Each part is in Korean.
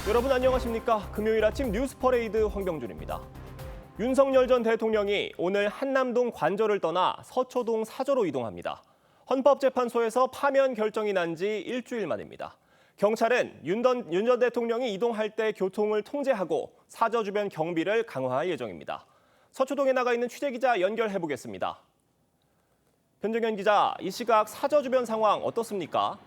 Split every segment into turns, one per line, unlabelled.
여러분 안녕하십니까? 금요일 아침 뉴스 퍼레이드 황병준입니다. 윤석열 전 대통령이 오늘 한남동 관저를 떠나 서초동 사저로 이동합니다. 헌법재판소에서 파면 결정이 난 지 일주일 만입니다. 경찰은 윤 전 대통령이 이동할 때 교통을 통제하고 사저 주변 경비를 강화할 예정입니다. 서초동에 나가 있는 취재기자 연결해 보겠습니다. 변정현 기자, 이 시각 사저 주변 상황 어떻습니까?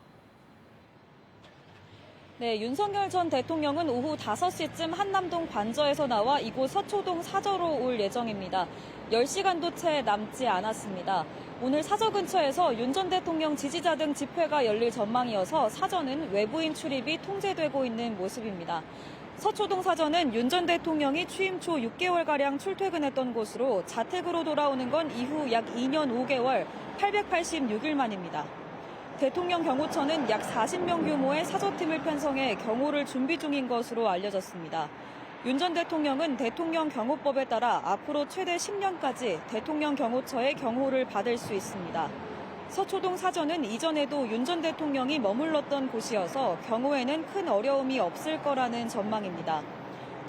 네, 윤석열 전 대통령은 오후 5시쯤 한남동 관저에서 나와 이곳 서초동 사저로 올 예정입니다. 10시간도 채 남지 않았습니다. 오늘 사저 근처에서 윤 전 대통령 지지자 등 집회가 열릴 전망이어서 사저는 외부인 출입이 통제되고 있는 모습입니다. 서초동 사저는 윤 전 대통령이 취임 초 6개월가량 출퇴근했던 곳으로 자택으로 돌아오는 건 이후 약 2년 5개월, 886일 만입니다. 대통령 경호처는 약 40명 규모의 사저팀을 편성해 경호를 준비 중인 것으로 알려졌습니다. 윤 전 대통령은 대통령 경호법에 따라 앞으로 최대 10년까지 대통령 경호처의 경호를 받을 수 있습니다. 서초동 사저는 이전에도 윤 전 대통령이 머물렀던 곳이어서 경호에는 큰 어려움이 없을 거라는 전망입니다.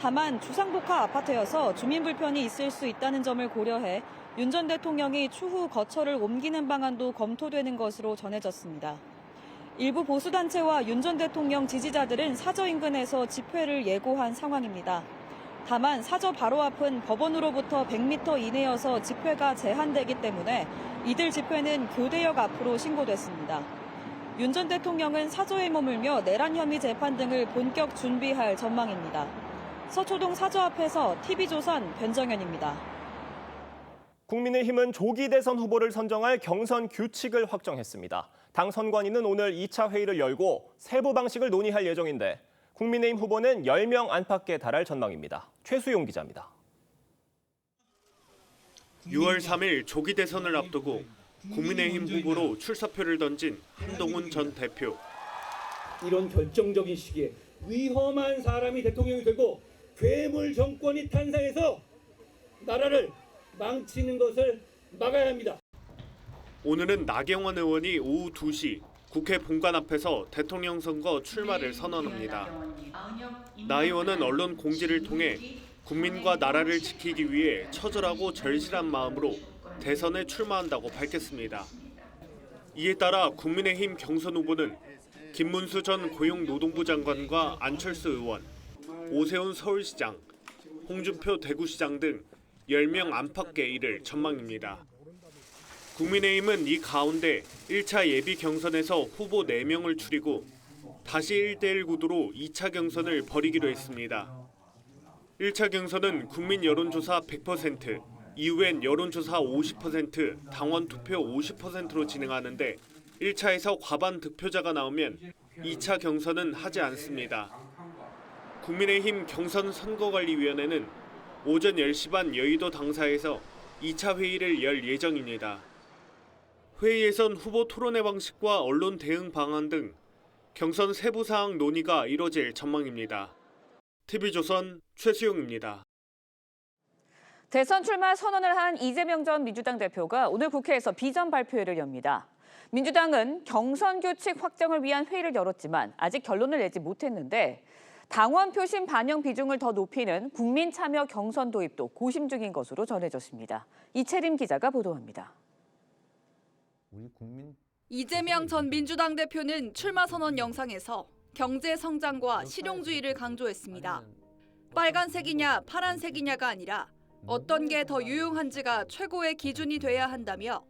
다만 주상복합 아파트여서 주민 불편이 있을 수 있다는 점을 고려해 윤 전 대통령이 추후 거처를 옮기는 방안도 검토되는 것으로 전해졌습니다. 일부 보수단체와 윤 전 대통령 지지자들은 사저 인근에서 집회를 예고한 상황입니다. 다만 사저 바로 앞은 법원으로부터 100m 이내여서 집회가 제한되기 때문에 이들 집회는 교대역 앞으로 신고됐습니다. 윤 전 대통령은 사저에 머물며 내란 혐의 재판 등을 본격 준비할 전망입니다. 서초동 사저 앞에서 TV조선 변정현입니다.
국민의힘은 조기 대선 후보를 선정할 경선 규칙을 확정했습니다. 당 선관위는 오늘 2차 회의를 열고 세부 방식을 논의할 예정인데 국민의힘 후보는 10명 안팎에 달할 전망입니다. 최수용 기자입니다.
6월 3일 조기 대선을 앞두고 국민의힘 후보로 출사표를 던진 한동훈 전 대표.
이런 결정적인 시기에 위험한 사람이 대통령이 되고 괴물 정권이 탄생해서 나라를 망치는 것을 막아야 합니다.
오늘은 나경원 의원이 오후 2시 국회 본관 앞에서 대통령 선거 출마를 선언합니다. 나 의원은 언론 공지를 통해 국민과 나라를 지키기 위해 처절하고 절실한 마음으로 대선에 출마한다고 밝혔습니다. 이에 따라 국민의힘 경선 후보는 김문수 전 고용노동부 장관과 안철수 의원, 오세훈 서울시장, 홍준표 대구시장 등 10명 안팎에 이를 전망입니다. 국민의힘은 이 가운데 1차 예비 경선에서 후보 4명을 추리고 다시 1대1 구도로 2차 경선을 벌이기로 했습니다. 1차 경선은 국민 여론조사 100%, 이후엔 여론조사 50%, 당원 투표 50%로 진행하는데 1차에서 과반 득표자가 나오면 2차 경선은 하지 않습니다. 국민의힘 경선선거관리위원회는 오전 10시 반 여의도 당사에서 2차 회의를 열 예정입니다. 회의에선 후보 토론회 방식과 언론 대응 방안 등 경선 세부 사항 논의가 이뤄질 전망입니다. TV조선 최수용입니다.
대선 출마 선언을 한 이재명 전 민주당 대표가 오늘 국회에서 비전 발표회를 엽니다. 민주당은 경선 규칙 확정을 위한 회의를 열었지만 아직 결론을 내지 못했는데 당원 표심 반영 비중을 더 높이는 국민 참여 경선 도입도 고심 중인 것으로 전해졌습니다. 이채림 기자가 보도합니다.
이재명 전 민주당 대표는 출마 선언 영상에서 경제 성장과 실용주의를 강조했습니다. 빨간색이냐 파란색이냐가 아니라 어떤 게 더 유용한지가 최고의 기준이 돼야 한다며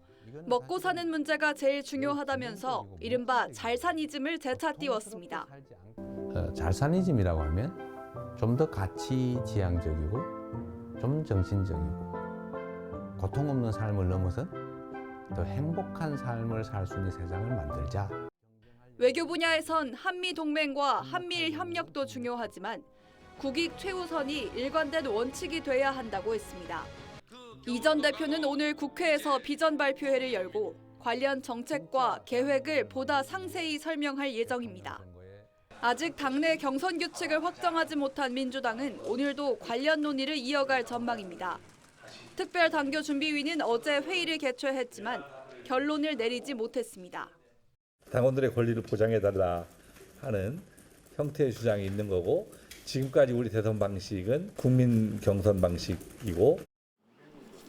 먹고 사는 문제가 제일 중요하다면서 이른바 잘사니즘을 재차 띄웠습니다.
잘사니즘이라고 하면 좀 더 가치지향적이고 좀 정신적이고 고통 없는 삶을 넘어서 더 행복한 삶을 살 수 있는 세상을 만들자.
외교 분야에선 한미 동맹과 한미일 협력도 중요하지만 국익 최우선이 일관된 원칙이 돼야 한다고 했습니다. 이 전 대표는 오늘 국회에서 비전 발표회를 열고 관련 정책과 계획을 보다 상세히 설명할 예정입니다. 아직 당내 경선 규칙을 확정하지 못한 민주당은 오늘도 관련 논의를 이어갈 전망입니다. 특별당교준비위는 어제 회의를 개최했지만 결론을 내리지 못했습니다.
당원들의 권리를 보장해달라 하는 형태의 주장이 있는 거고 지금까지 우리 대선 방식은 국민 경선 방식이고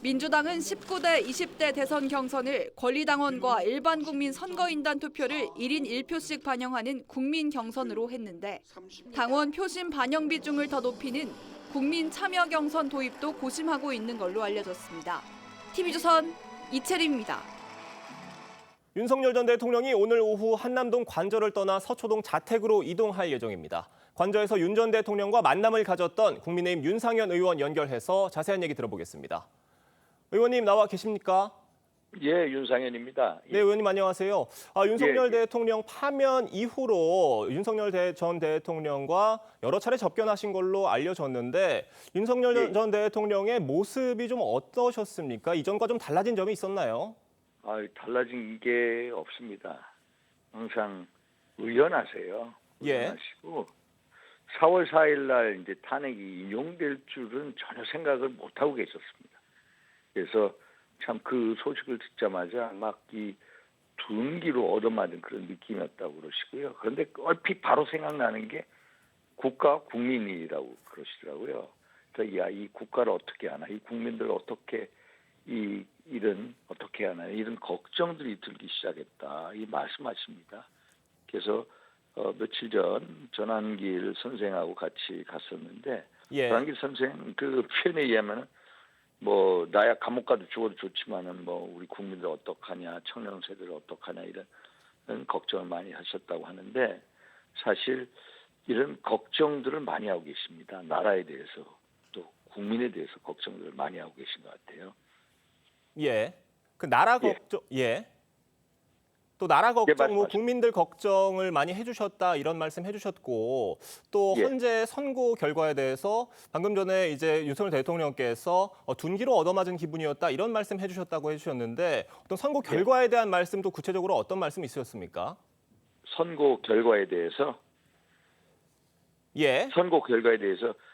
민주당은 19대, 20대 대선 경선을 권리당원과 일반 국민 선거인단 투표를 1인 1표씩 반영하는 국민 경선으로 했는데 당원 표심 반영 비중을 더 높이는 국민 참여 경선 도입도 고심하고 있는 걸로 알려졌습니다. TV조선 이채림입니다.
윤석열 전 대통령이 오늘 오후 한남동 관저를 떠나 서초동 자택으로 이동할 예정입니다. 관저에서 윤 전 대통령과 만남을 가졌던 국민의힘 윤상현 의원 연결해서 자세한 얘기 들어보겠습니다. 의원님 나와 계십니까?
예, 윤상현입니다.
네, 의원님 안녕하세요. 윤석열
예.
대통령 파면 이후로 윤석열 전 대통령과 여러 차례 접견하신 걸로 알려졌는데 윤석열
예.
전 대통령의 모습이 좀 어떠셨습니까? 이전과 좀 달라진 점이 있었나요?
달라진 게 없습니다. 항상 의연하세요.
예.
의연하시고 4월 4일 날 이제 탄핵이 인용될 줄은 전혀 생각을 못 하고 계셨습니다. 그래서 참 그 소식을 듣자마자 막 이 둔기로 얻어맞은 그런 느낌이었다고 그러시고요. 그런데 얼핏 바로 생각나는 게 국가 국민이라고 그러시더라고요. 그래서 이 국가를 어떻게 하나, 이 국민들을 어떻게 이 일은 어떻게 하나 이런 걱정들이 들기 시작했다 이 말씀하십니다. 그래서 며칠 전 전한길 선생하고 같이 갔었는데
예.
전한길 선생 그 표현에 의하면은 뭐 나야 감옥 가도 죽어도 좋지만은 뭐 우리 국민들 어떡하냐, 청년 세대를 어떡하냐 이런 걱정을 많이 하셨다고 하는데 사실 이런 걱정들을 많이 하고 계십니다. 나라에 대해서 또 국민에 대해서 걱정들을 많이 하고 계신 것 같아요.
예. 그 나라
예.
걱정, 예. 또 나라 걱정, 뭐
말씀하세요.
국민들 걱정을 많이 해주셨다 이런 말씀 해주셨고 또
예.
현재 선거 결과에 대해서 방금 전에 이제 윤석열 대통령께서 둔기로 얻어맞은 기분이었다 이런 말씀 해주셨다고 해주셨는데 어떤 선거 결과에 대한 말씀도 구체적으로 어떤 말씀 있으셨습니까?
선거 결과에 대해서
예.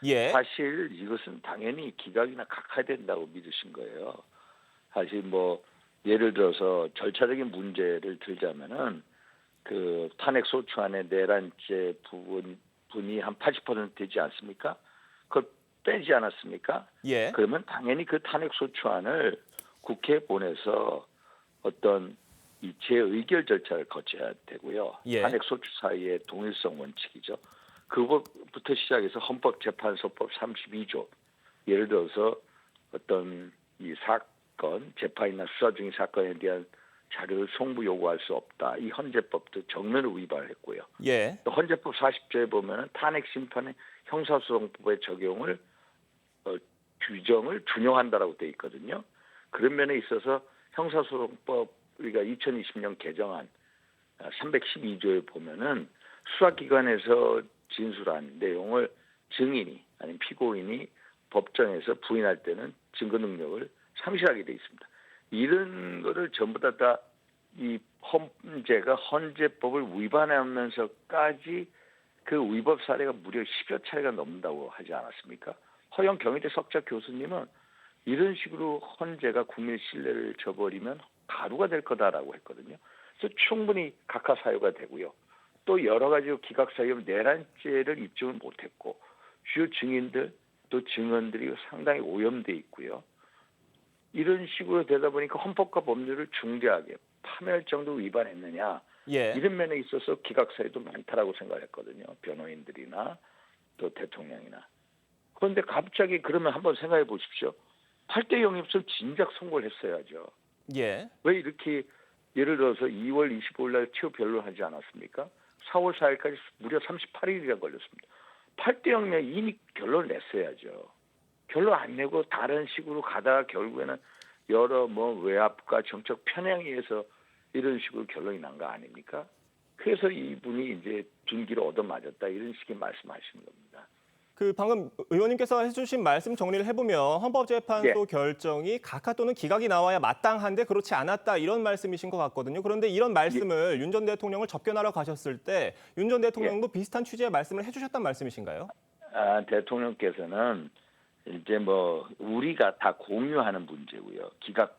예. 사실 이것은 당연히 기각이나 각하된다고 믿으신 거예요. 사실 뭐 예를 들어서 절차적인 문제를 들자면은 그 탄핵 소추안의 내란죄 부분이 한 80% 되지 않습니까? 그걸 빼지 않았습니까?
예.
그러면 당연히 그 탄핵 소추안을 국회에 보내서 어떤 이 재의결 절차를 거쳐야 되고요.
예.
탄핵 소추 사이의 동일성 원칙이죠. 그것부터 시작해서 헌법재판소법 32조 예를 들어서 어떤 이 사건 재판이나 수사 중인 사건에 대한 자료를 송부 요구할 수 없다. 이 헌재법도 정면으로 위반했고요.
예.
또 헌재법 40조에 보면은 탄핵 심판의 형사소송법의 적용을 규정을 준용한다라고 돼 있거든요. 그런 면에 있어서 형사소송법 우리가 2020년 개정안 312조에 보면은 수사기관에서 진술한 내용을 증인이 아니면 피고인이 법정에서 부인할 때는 증거 능력을 상실하게 돼 있습니다. 이런 거를 전부 다 이 헌재가 헌재법을 위반하면서까지 그 위법 사례가 무려 10여 차례가 넘는다고 하지 않았습니까? 허영 경희대 석좌 교수님은 이런 식으로 헌재가 국민의 신뢰를 저버리면 가루가 될 거다라고 했거든요. 그래서 충분히 각하 사유가 되고요. 또 여러 가지 기각 사유 내란죄를 입증을 못했고 주요 증인들 또 증언들이 상당히 오염돼 있고요. 이런 식으로 되다 보니까 헌법과 법률을 중대하게 파멸 정도 위반했느냐
예.
이런 면에 있어서 기각 사유도 많다라고 생각했거든요. 변호인들이나 또 대통령이나. 그런데 갑자기 그러면 한번 생각해 보십시오. 8대 영입설 진작 선고를 했어야죠.
예.
왜 이렇게 예를 들어서 2월 25일 날 최후 변론하지 않았습니까? 4월 4일까지 무려 38일이나 걸렸습니다. 8대 0면 이미 결론을 냈어야죠. 결론 안 내고 다른 식으로 가다가 결국에는 여러 뭐 외압과 정책 편향에 의해서 이런 식으로 결론이 난 거 아닙니까? 그래서 이분이 이제 둔기를 얻어맞았다 이런 식의 말씀하시는 겁니다.
그 방금 의원님께서 해주신 말씀 정리를 해보면 헌법재판소
예.
결정이 각하 또는 기각이 나와야 마땅한데 그렇지 않았다 이런 말씀이신 것 같거든요. 그런데 이런 말씀을 윤 전 대통령을 접견하러 가셨을 때 윤 전 대통령도 비슷한 취지의 말씀을 해주셨단 말씀이신가요?
대통령께서는 이제 뭐 우리가 다 공유하는 문제고요. 기각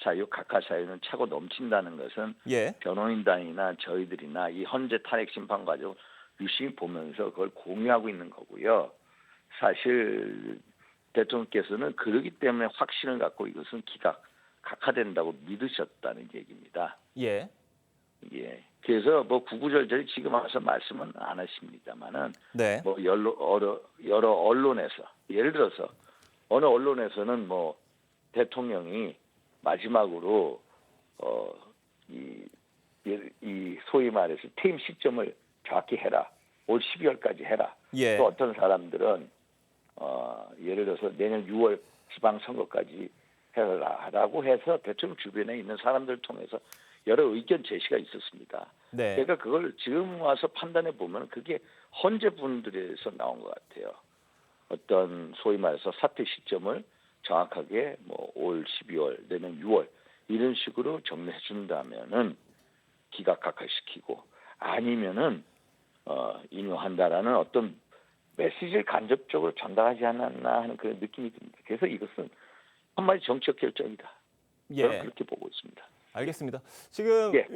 사유, 각하 사유는 차고 넘친다는 것은
예.
변호인단이나 저희들이나 이 헌재 탄핵 심판 과정 유심히 보면서 그걸 공유하고 있는 거고요. 사실 대통령께서는 그러기 때문에 확신을 갖고 이것은 각하된다고 믿으셨다는 얘기입니다.
예.
예. 그래서 뭐 구구절절히 지금 와서 말씀은 안 하십니다만은
네.
뭐 여러 언론에서 예를 들어서 어느 언론에서는 뭐 대통령이 마지막으로 이 소위 말해서 퇴임 시점을 정확히 해라. 올 12월까지 해라.
예.
또 어떤 사람들은 예를 들어서 내년 6월 지방선거까지 해라라고 해서 대통령 주변에 있는 사람들을 통해서 여러 의견 제시가 있었습니다.
네.
그러니까 그걸 지금 와서 판단해 보면 그게 헌재분들에서 나온 것 같아요. 어떤 소위 말해서 사퇴 시점을 정확하게 뭐 올 12월 내년 6월 이런 식으로 정리해 준다면은 기각시키고 아니면은 인용한다라는 어떤 메시지를 간접적으로 전달하지 않았나 하는 그런 느낌이 듭니다. 그래서 이것은 한마디 정치적 결정이다. 저는
예.
그렇게 보고 있습니다.
알겠습니다. 지금
예.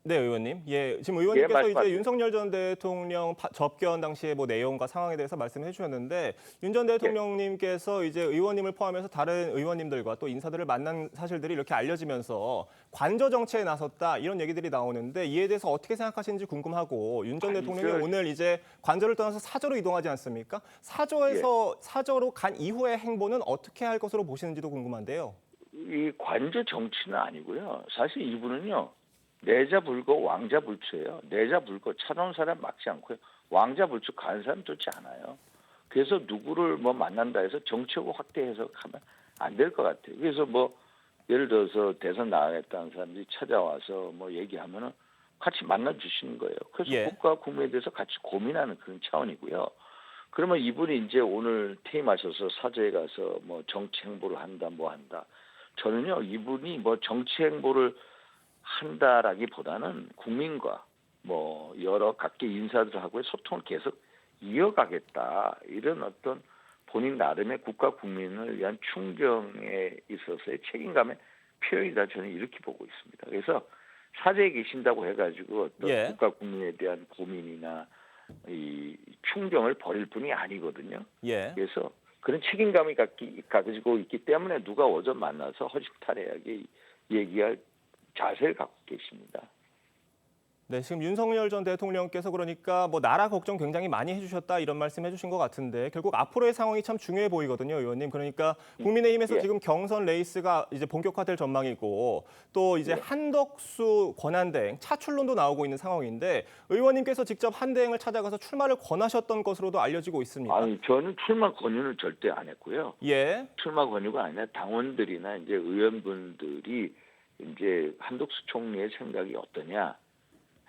네, 의원님. 예, 지금 의원님께서 이제
말씀하세요.
윤석열 전 대통령 접견 당시의 뭐 내용과 상황에 대해서 말씀해 주셨는데 윤 전 대통령님께서 이제 의원님을 포함해서 다른 의원님들과 또 인사들을 만난 사실들이 이렇게 알려지면서 관저 정치에 나섰다 이런 얘기들이 나오는데 이에 대해서 어떻게 생각하시는지 궁금하고 윤 전 대통령이 오늘 이제 관저를 떠나서 사저로 이동하지 않습니까? 사저에서 사저로 간 이후의 행보는 어떻게 할 것으로 보시는지도 궁금한데요.
이 관저 정치는 아니고요. 사실 이분은요. 내자불고 왕자불초예요. 내자불고 찾아온 사람 막지 않고요. 왕자불초 가는 사람 좋지 않아요. 그래서 누구를 뭐 만난다 해서 정치하고 확대 해석하면 안 될 것 같아요. 그래서 뭐 예를 들어서 대선 나가겠다는 사람들이 찾아와서 뭐 얘기하면은 같이 만나 주시는 거예요. 그래서
예.
국가 국민에 대해서 같이 고민하는 그런 차원이고요. 그러면 이분이 이제 오늘 퇴임하셔서 사저에 가서 뭐 정치 행보를 한다 뭐 한다. 저는요 이분이 뭐 정치 행보를 한다라기보다는 국민과 뭐 여러 각계 인사들하고의 소통을 계속 이어가겠다 이런 어떤 본인 나름의 국가 국민을 위한 충정에 있어서의 책임감의 표현이다 저는 이렇게 보고 있습니다. 그래서 사저에 계신다고 해가지고 어떤
예.
국가 국민에 대한 고민이나 이 충정을 버릴 뿐이 아니거든요.
예.
그래서 그런 책임감이 가지고 있기 때문에 누가 오전 만나서 허심탄회하게 얘기할 자세를 갖고 계십니다.
네, 지금 윤석열 전 대통령께서 그러니까 뭐 나라 걱정 굉장히 많이 해주셨다 이런 말씀해 주신 것 같은데 결국 앞으로의 상황이 참 중요해 보이거든요, 의원님. 그러니까 국민의힘에서
예.
지금 경선 레이스가 이제 본격화될 전망이고 또 이제
예.
한덕수 권한대행 차출론도 나오고 있는 상황인데 의원님께서 직접 한대행을 찾아가서 출마를 권하셨던 것으로도 알려지고 있습니다.
아니 저는 출마 권유는 절대 안 했고요.
예,
출마 권유가 아니라 당원들이나 이제 의원분들이 이제 한덕수 총리의 생각이 어떠냐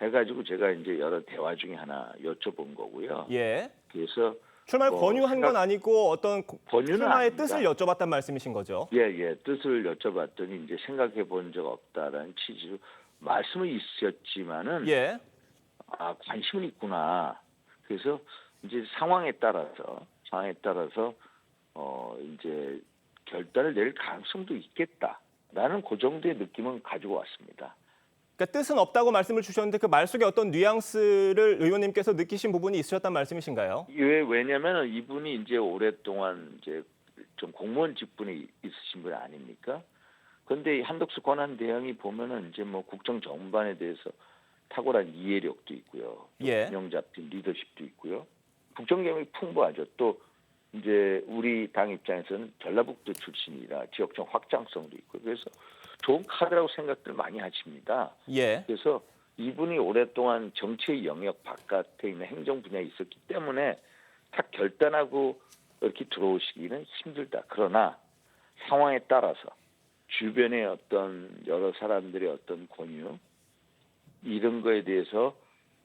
해가지고 제가 이제 여러 대화 중에 하나 여쭤본 거고요.
예.
그래서
출마를
뭐
권유한 건 아니고 어떤
권유는
출마의
아닙니다.
뜻을 여쭤봤단 말씀이신 거죠?
예, 뜻을 여쭤봤더니 이제 생각해 본 적 없다라는 취지로 말씀은 있었지만은
예.
관심은 있구나. 그래서 이제 상황에 따라서 이제 결단을 내릴 가능성도 있겠다라는 그 정도의 느낌은 가지고 왔습니다.
그러니까 뜻은 없다고 말씀을 주셨는데 그 말 속에 어떤 뉘앙스를 의원님께서 느끼신 부분이 있으셨단 말씀이신가요?
왜냐면 이분이 이제 오랫동안 이제 좀 공무원 직분이 있으신 분 아닙니까? 그런데 한덕수 권한대행이 보면은 이제 뭐 국정 전반에 대해서 탁월한 이해력도 있고요.
예.
균형 잡힌 리더십도 있고요. 국정 경험이 풍부하죠. 또 이제 우리 당 입장에서는 전라북도 출신이라 지역적 확장성도 있고 그래서 좋은 카드라고 생각들 많이 하십니다.
예.
그래서 이분이 오랫동안 정치의 영역 바깥에 있는 행정 분야에 있었기 때문에 딱 결단하고 이렇게 들어오시기는 힘들다. 그러나 상황에 따라서 주변의 어떤 여러 사람들의 어떤 권유 이런 거에 대해서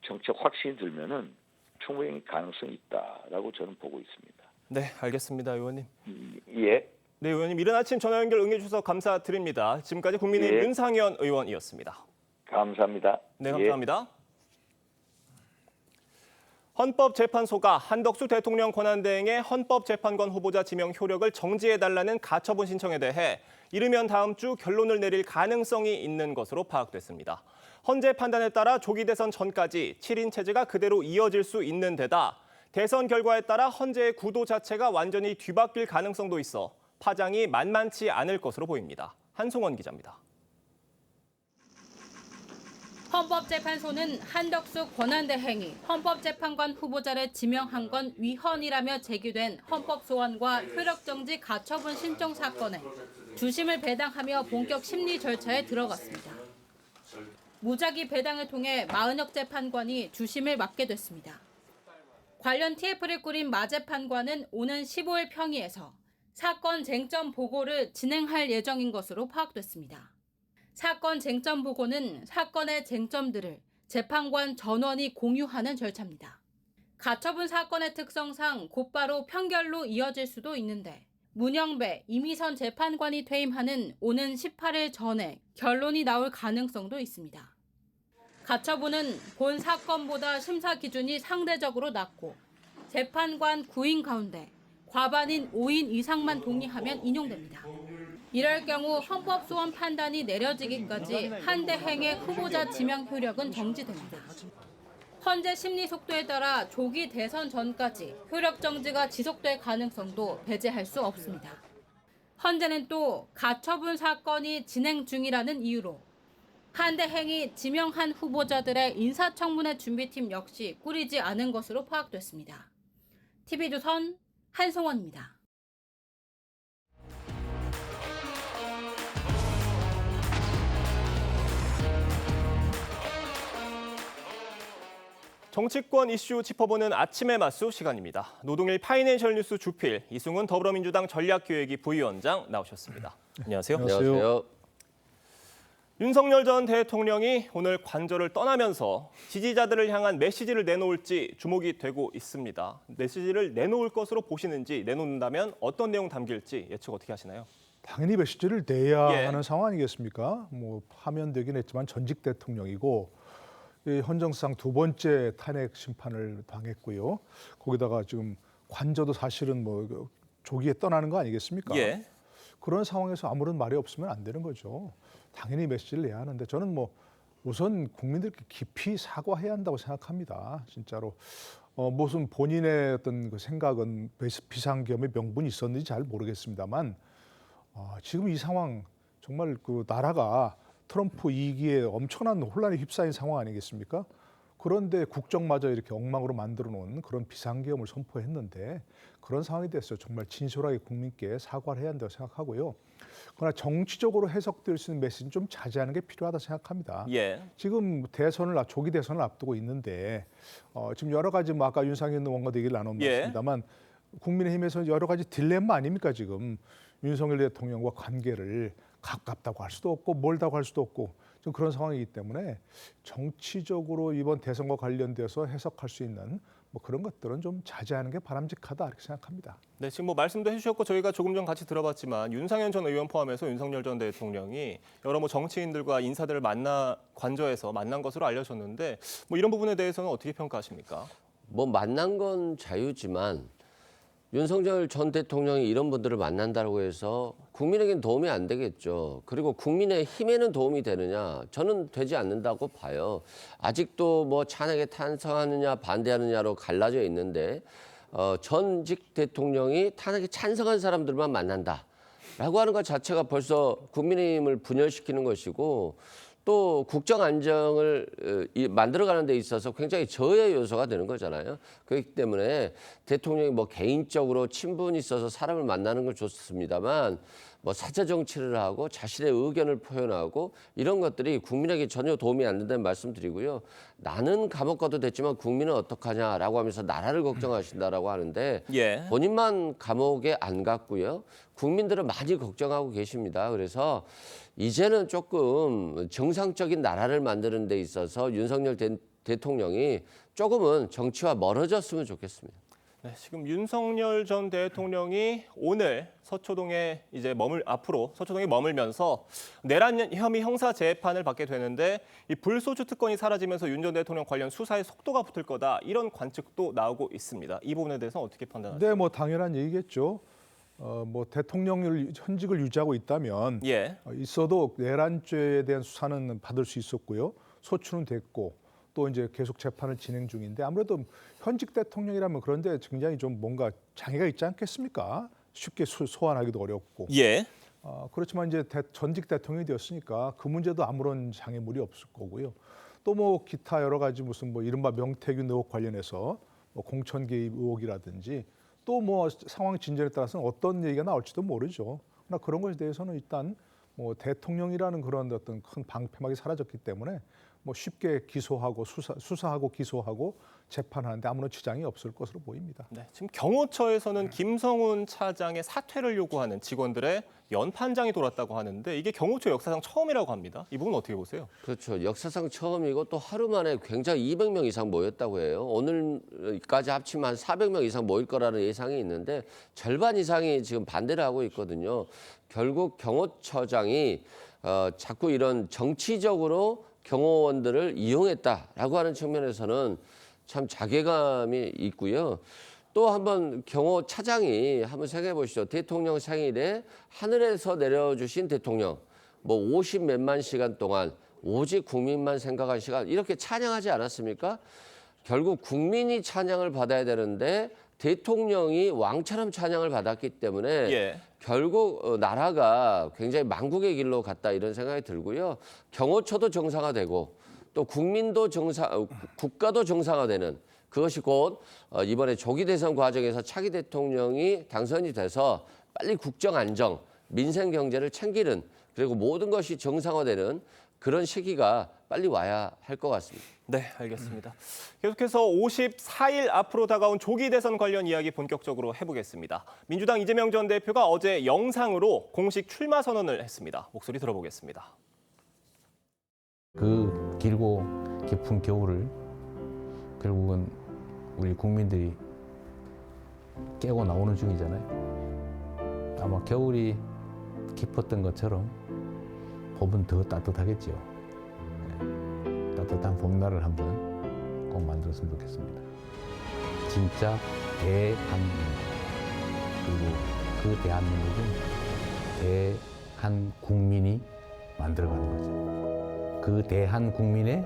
정책 확신이 들면은 충분히 가능성이 있다라고 저는 보고 있습니다.
네, 알겠습니다, 의원님.
예.
네, 의원님 이른 아침 전화 연결 응해주셔서 감사드립니다. 지금까지 국민의힘
예.
윤상현 의원이었습니다.
감사합니다.
네,
예.
감사합니다. 헌법재판소가 한덕수 대통령 권한대행의 헌법재판관 후보자 지명 효력을 정지해달라는 가처분 신청에 대해 이르면 다음 주 결론을 내릴 가능성이 있는 것으로 파악됐습니다. 헌재 판단에 따라 조기 대선 전까지 7인 체제가 그대로 이어질 수 있는 데다 대선 결과에 따라 헌재의 구도 자체가 완전히 뒤바뀔 가능성도 있어 파장이 만만치 않을 것으로 보입니다. 한송원 기자입니다.
헌법재판소는 한덕수 권한대행이 헌법재판관 후보자를 지명한 건 위헌이라며 제기된 헌법소원과 효력정지 가처분 신청 사건에 주심을 배당하며 본격 심리 절차에 들어갔습니다. 무작위 배당을 통해 마은혁 재판관이 주심을 맡게 됐습니다. 관련 TF를 꾸린 마 재판관은 오는 15일 평의에서 사건 쟁점 보고를 진행할 예정인 것으로 파악됐습니다. 사건 쟁점 보고는 사건의 쟁점들을 재판관 전원이 공유하는 절차입니다. 가처분 사건의 특성상 곧바로 판결로 이어질 수도 있는데 문영배, 이미선 재판관이 퇴임하는 오는 18일 전에 결론이 나올 가능성도 있습니다. 가처분은 본 사건보다 심사 기준이 상대적으로 낮고 재판관 9인 가운데 과반인 5인 이상만 동의하면 인용됩니다. 이럴 경우 헌법소원 판단이 내려지기까지 한 대행의 후보자 지명 효력은 정지됩니다. 헌재 심리 속도에 따라 조기 대선 전까지 효력 정지가 지속될 가능성도 배제할 수 없습니다. 헌재는 또 가처분 사건이 진행 중이라는 이유로 한 대행이 지명한 후보자들의 인사청문회 준비팀 역시 꾸리지 않은 것으로 파악됐습니다. TV조선 한송원입니다.
정치권 이슈 짚어보는 아침의 맞수 시간입니다. 노동일 파이낸셜 뉴스 주필 이승훈 더불어민주당 전략기획위 부위원장 나오셨습니다. 안녕하세요.
안녕하세요.
윤석열 전 대통령이 오늘 관저를 떠나면서 지지자들을 향한 메시지를 내놓을지 주목이 되고 있습니다. 메시지를 내놓을 것으로 보시는지, 내놓는다면 어떤 내용 담길지 예측 어떻게 하시나요?
당연히 메시지를 내야
예.
하는 상황 아니겠습니까? 파면되긴 했지만 전직 대통령이고 헌정사상 두 번째 탄핵 심판을 당했고요. 거기다가 지금 관저도 사실은 조기에 떠나는 거 아니겠습니까?
예.
그런 상황에서 아무런 말이 없으면 안 되는 거죠. 당연히 메시지를 내야 하는데 저는 우선 국민들께 깊이 사과해야 한다고 생각합니다. 진짜로 무슨 본인의 어떤 그 생각은 비상계엄의 명분이 있었는지 잘 모르겠습니다만 지금 이 상황 정말 그 나라가 트럼프 2기에 엄청난 혼란에 휩싸인 상황 아니겠습니까? 그런데 국정마저 이렇게 엉망으로 만들어 놓은 그런 비상계엄을 선포했는데 그런 상황에 대해서 정말 진솔하게 국민께 사과를 해야 한다고 생각하고요. 그러나 정치적으로 해석될 수 있는 메시지는 좀 자제하는 게 필요하다 생각합니다.
예.
지금 조기 대선을 앞두고 있는데 지금 여러 가지 아까 윤상현 의원과 얘기를 나눴습니다만 국민의힘에서는 여러 가지 딜레마 아닙니까 지금 윤석열 대통령과 관계를 가깝다고 할 수도 없고 멀다고 할 수도 없고 좀 그런 상황이기 때문에 정치적으로 이번 대선과 관련돼서 해석할 수 있는 그런 것들은 좀 자제하는 게 바람직하다 이렇게 생각합니다.
네, 지금 말씀도 해주셨고 저희가 조금 전 같이 들어봤지만 윤상현 전 의원 포함해서 윤석열 전 대통령이 여러 정치인들과 인사들을 관저에서 만난 것으로 알려졌는데 이런 부분에 대해서는 어떻게 평가하십니까?
만난 건 자유지만 윤석열 전 대통령이 이런 분들을 만난다고 해서 국민에겐 도움이 안 되겠죠. 그리고 국민의힘에는 도움이 되느냐? 저는 되지 않는다고 봐요. 아직도 찬핵에 찬성하느냐 반대하느냐로 갈라져 있는데 전직 대통령이 탄핵에 찬성한 사람들만 만난다라고 하는 것 자체가 벌써 국민의힘을 분열시키는 것이고 또 국정 안정을 만들어가는 데 있어서 굉장히 저해 요소가 되는 거잖아요. 그렇기 때문에 대통령이 개인적으로 친분이 있어서 사람을 만나는 건 좋습니다만 사저 정치를 하고 자신의 의견을 표현하고 이런 것들이 국민에게 전혀 도움이 안 된다는 말씀드리고요. 나는 감옥 가도 됐지만 국민은 어떡하냐라고 하면서 나라를 걱정하신다라고 하는데
예.
본인만 감옥에 안 갔고요. 국민들은 많이 걱정하고 계십니다. 그래서 이제는 조금 정상적인 나라를 만드는 데 있어서 윤석열 대통령이 조금은 정치와 멀어졌으면 좋겠습니다.
네, 지금 윤석열 전 대통령이 오늘 서초동에 앞으로 서초동에 머물면서 내란 혐의 형사 재판을 받게 되는데 이 불소추 특권이 사라지면서 윤 전 대통령 관련 수사에 속도가 붙을 거다 이런 관측도 나오고 있습니다. 이 부분에 대해서 어떻게 판단하세요?
네, 당연한 얘기겠죠. 대통령을 현직을 유지하고 있다면
예.
있어도 내란죄에 대한 수사는 받을 수 있었고요. 소추는 됐고 또 이제 계속 재판을 진행 중인데 아무래도 현직 대통령이라면 그런데 굉장히 좀 뭔가 장애가 있지 않겠습니까? 쉽게 소환하기도 어렵고.
예.
그렇지만 이제 전직 대통령이 되었으니까 그 문제도 아무런 장애물이 없을 거고요. 또 뭐 기타 여러 가지 무슨 뭐 이른바 명태균 의혹 관련해서 뭐 공천 개입 의혹이라든지 또 뭐 상황 진전에 따라서는 어떤 얘기가 나올지도 모르죠. 그러나 그런 것에 대해서는 일단 뭐 대통령이라는 그런 어떤 큰 방패막이 사라졌기 때문에 뭐 쉽게 기소하고 수사하고 기소하고 재판하는데 아무런 지장이 없을 것으로 보입니다.
네, 지금 경호처에서는 김성훈 차장의 사퇴를 요구하는 직원들의 연판장이 돌았다고 하는데 이게 경호처 역사상 처음이라고 합니다. 이 부분 어떻게 보세요?
그렇죠. 역사상 처음이고 또 하루 만에 굉장히 200명 이상 모였다고 해요. 오늘까지 합치면 한 400명 이상 모일 거라는 예상이 있는데 절반 이상이 지금 반대를 하고 있거든요. 결국 경호처장이 자꾸 이런 정치적으로 경호원들을 이용했다라고 하는 측면에서는 참 자괴감이 있고요. 또 한번 경호차장이 한번 생각해 보시죠. 대통령 생일에 하늘에서 내려주신 대통령, 뭐 50 몇만 시간 동안 오직 국민만 생각한 시간 이렇게 찬양하지 않았습니까? 결국 국민이 찬양을 받아야 되는데 대통령이 왕처럼 찬양을 받았기 때문에
예.
결국 나라가 굉장히 망국의 길로 갔다 이런 생각이 들고요. 경호처도 정상화되고 또 국민도 국가도 정상화되는 그것이 곧 이번에 조기 대선 과정에서 차기 대통령이 당선이 돼서 빨리 국정 안정, 민생 경제를 챙기는 그리고 모든 것이 정상화되는 그런 시기가 빨리 와야 할 것 같습니다.
네, 알겠습니다. 계속해서 54일 앞으로 다가온 조기 대선 관련 이야기 본격적으로 해보겠습니다. 민주당 이재명 전 대표가 어제 영상으로 공식 출마 선언을 했습니다. 목소리 들어보겠습니다.
그 길고 깊은 겨울을 결국은 우리 국민들이 깨고 나오는 중이잖아요. 아마 겨울이 깊었던 것처럼 봄은 더 따뜻하겠죠. 따뜻한 봄날을 한번 꼭 만들었으면 좋겠습니다. 진짜 대한민국. 그리고 그 대한민국은 대한국민이 만들어가는 거죠. 그 대한국민의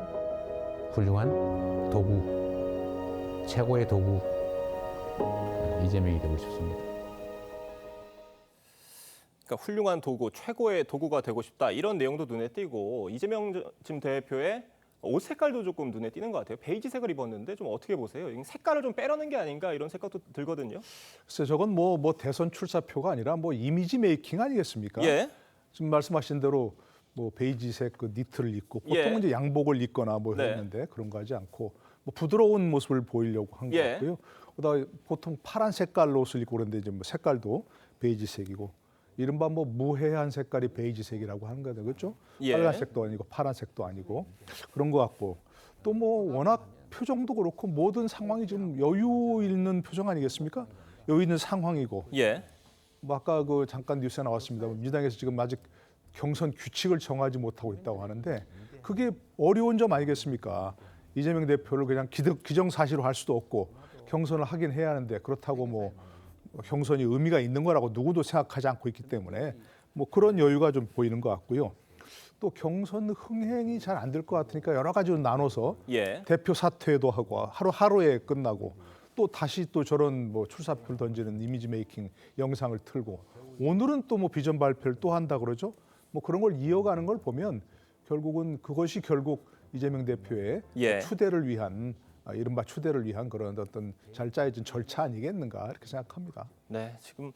훌륭한 도구, 최고의 도구 이재명이 되고 싶습니다.
그러니까 훌륭한 도구, 최고의 도구가 되고 싶다 이런 내용도 눈에 띄고 이재명 지금 대표의 옷 색깔도 조금 눈에 띄는 것 같아요. 베이지색을 입었는데 좀 어떻게 보세요? 색깔을 좀 빼려는 게 아닌가 이런 생각도 들거든요.
글쎄 저건 뭐 대선 출사표가 아니라 뭐 이미지 메이킹 아니겠습니까?
예.
지금 말씀하신 대로 뭐 베이지색 그 니트를 입고 보통
예.
이제 양복을 입거나 뭐
네.
했는데 그런 거 하지 않고 뭐 부드러운 모습을 보이려고 한 것
예.
같고요. 그다음에 보통 파란 색깔 옷을 입고 그런데 이제 뭐 색깔도 베이지색이고 이른바 뭐 무해한 색깔이 베이지색이라고 하는 거죠, 그렇죠?
예.
빨간색도 아니고 파란색도 아니고 그런 것 같고 또 뭐 워낙 표정도 그렇고 모든 상황이 좀 여유 있는 표정 아니겠습니까? 여유 있는 상황이고.
예.
뭐 아까 그 잠깐 뉴스에 나왔습니다. 민주당에서 지금 아직 경선 규칙을 정하지 못하고 있다고 하는데 그게 어려운 점 아니겠습니까? 이재명 대표를 그냥 기정사실로 할 수도 없고 경선을 하긴 해야 하는데 그렇다고 뭐 경선이 의미가 있는 거라고 누구도 생각하지 않고 있기 때문에 뭐 그런 여유가 좀 보이는 것 같고요. 또 경선 흥행이 잘 안 될 것 같으니까 여러 가지로 나눠서
예.
대표 사퇴도 하고 하루에 끝나고 또 다시 또 저런 뭐 출사표를 던지는 이미지 메이킹 영상을 틀고 오늘은 또 뭐 비전 발표를 또 한다 그러죠. 뭐 그런 걸 이어가는 걸 보면 결국은 그것이 결국 이재명 대표의
예.
추대를 위한 이른바 추대를 위한 그런 어떤 잘 짜여진 절차 아니겠는가 이렇게 생각합니다.
네, 지금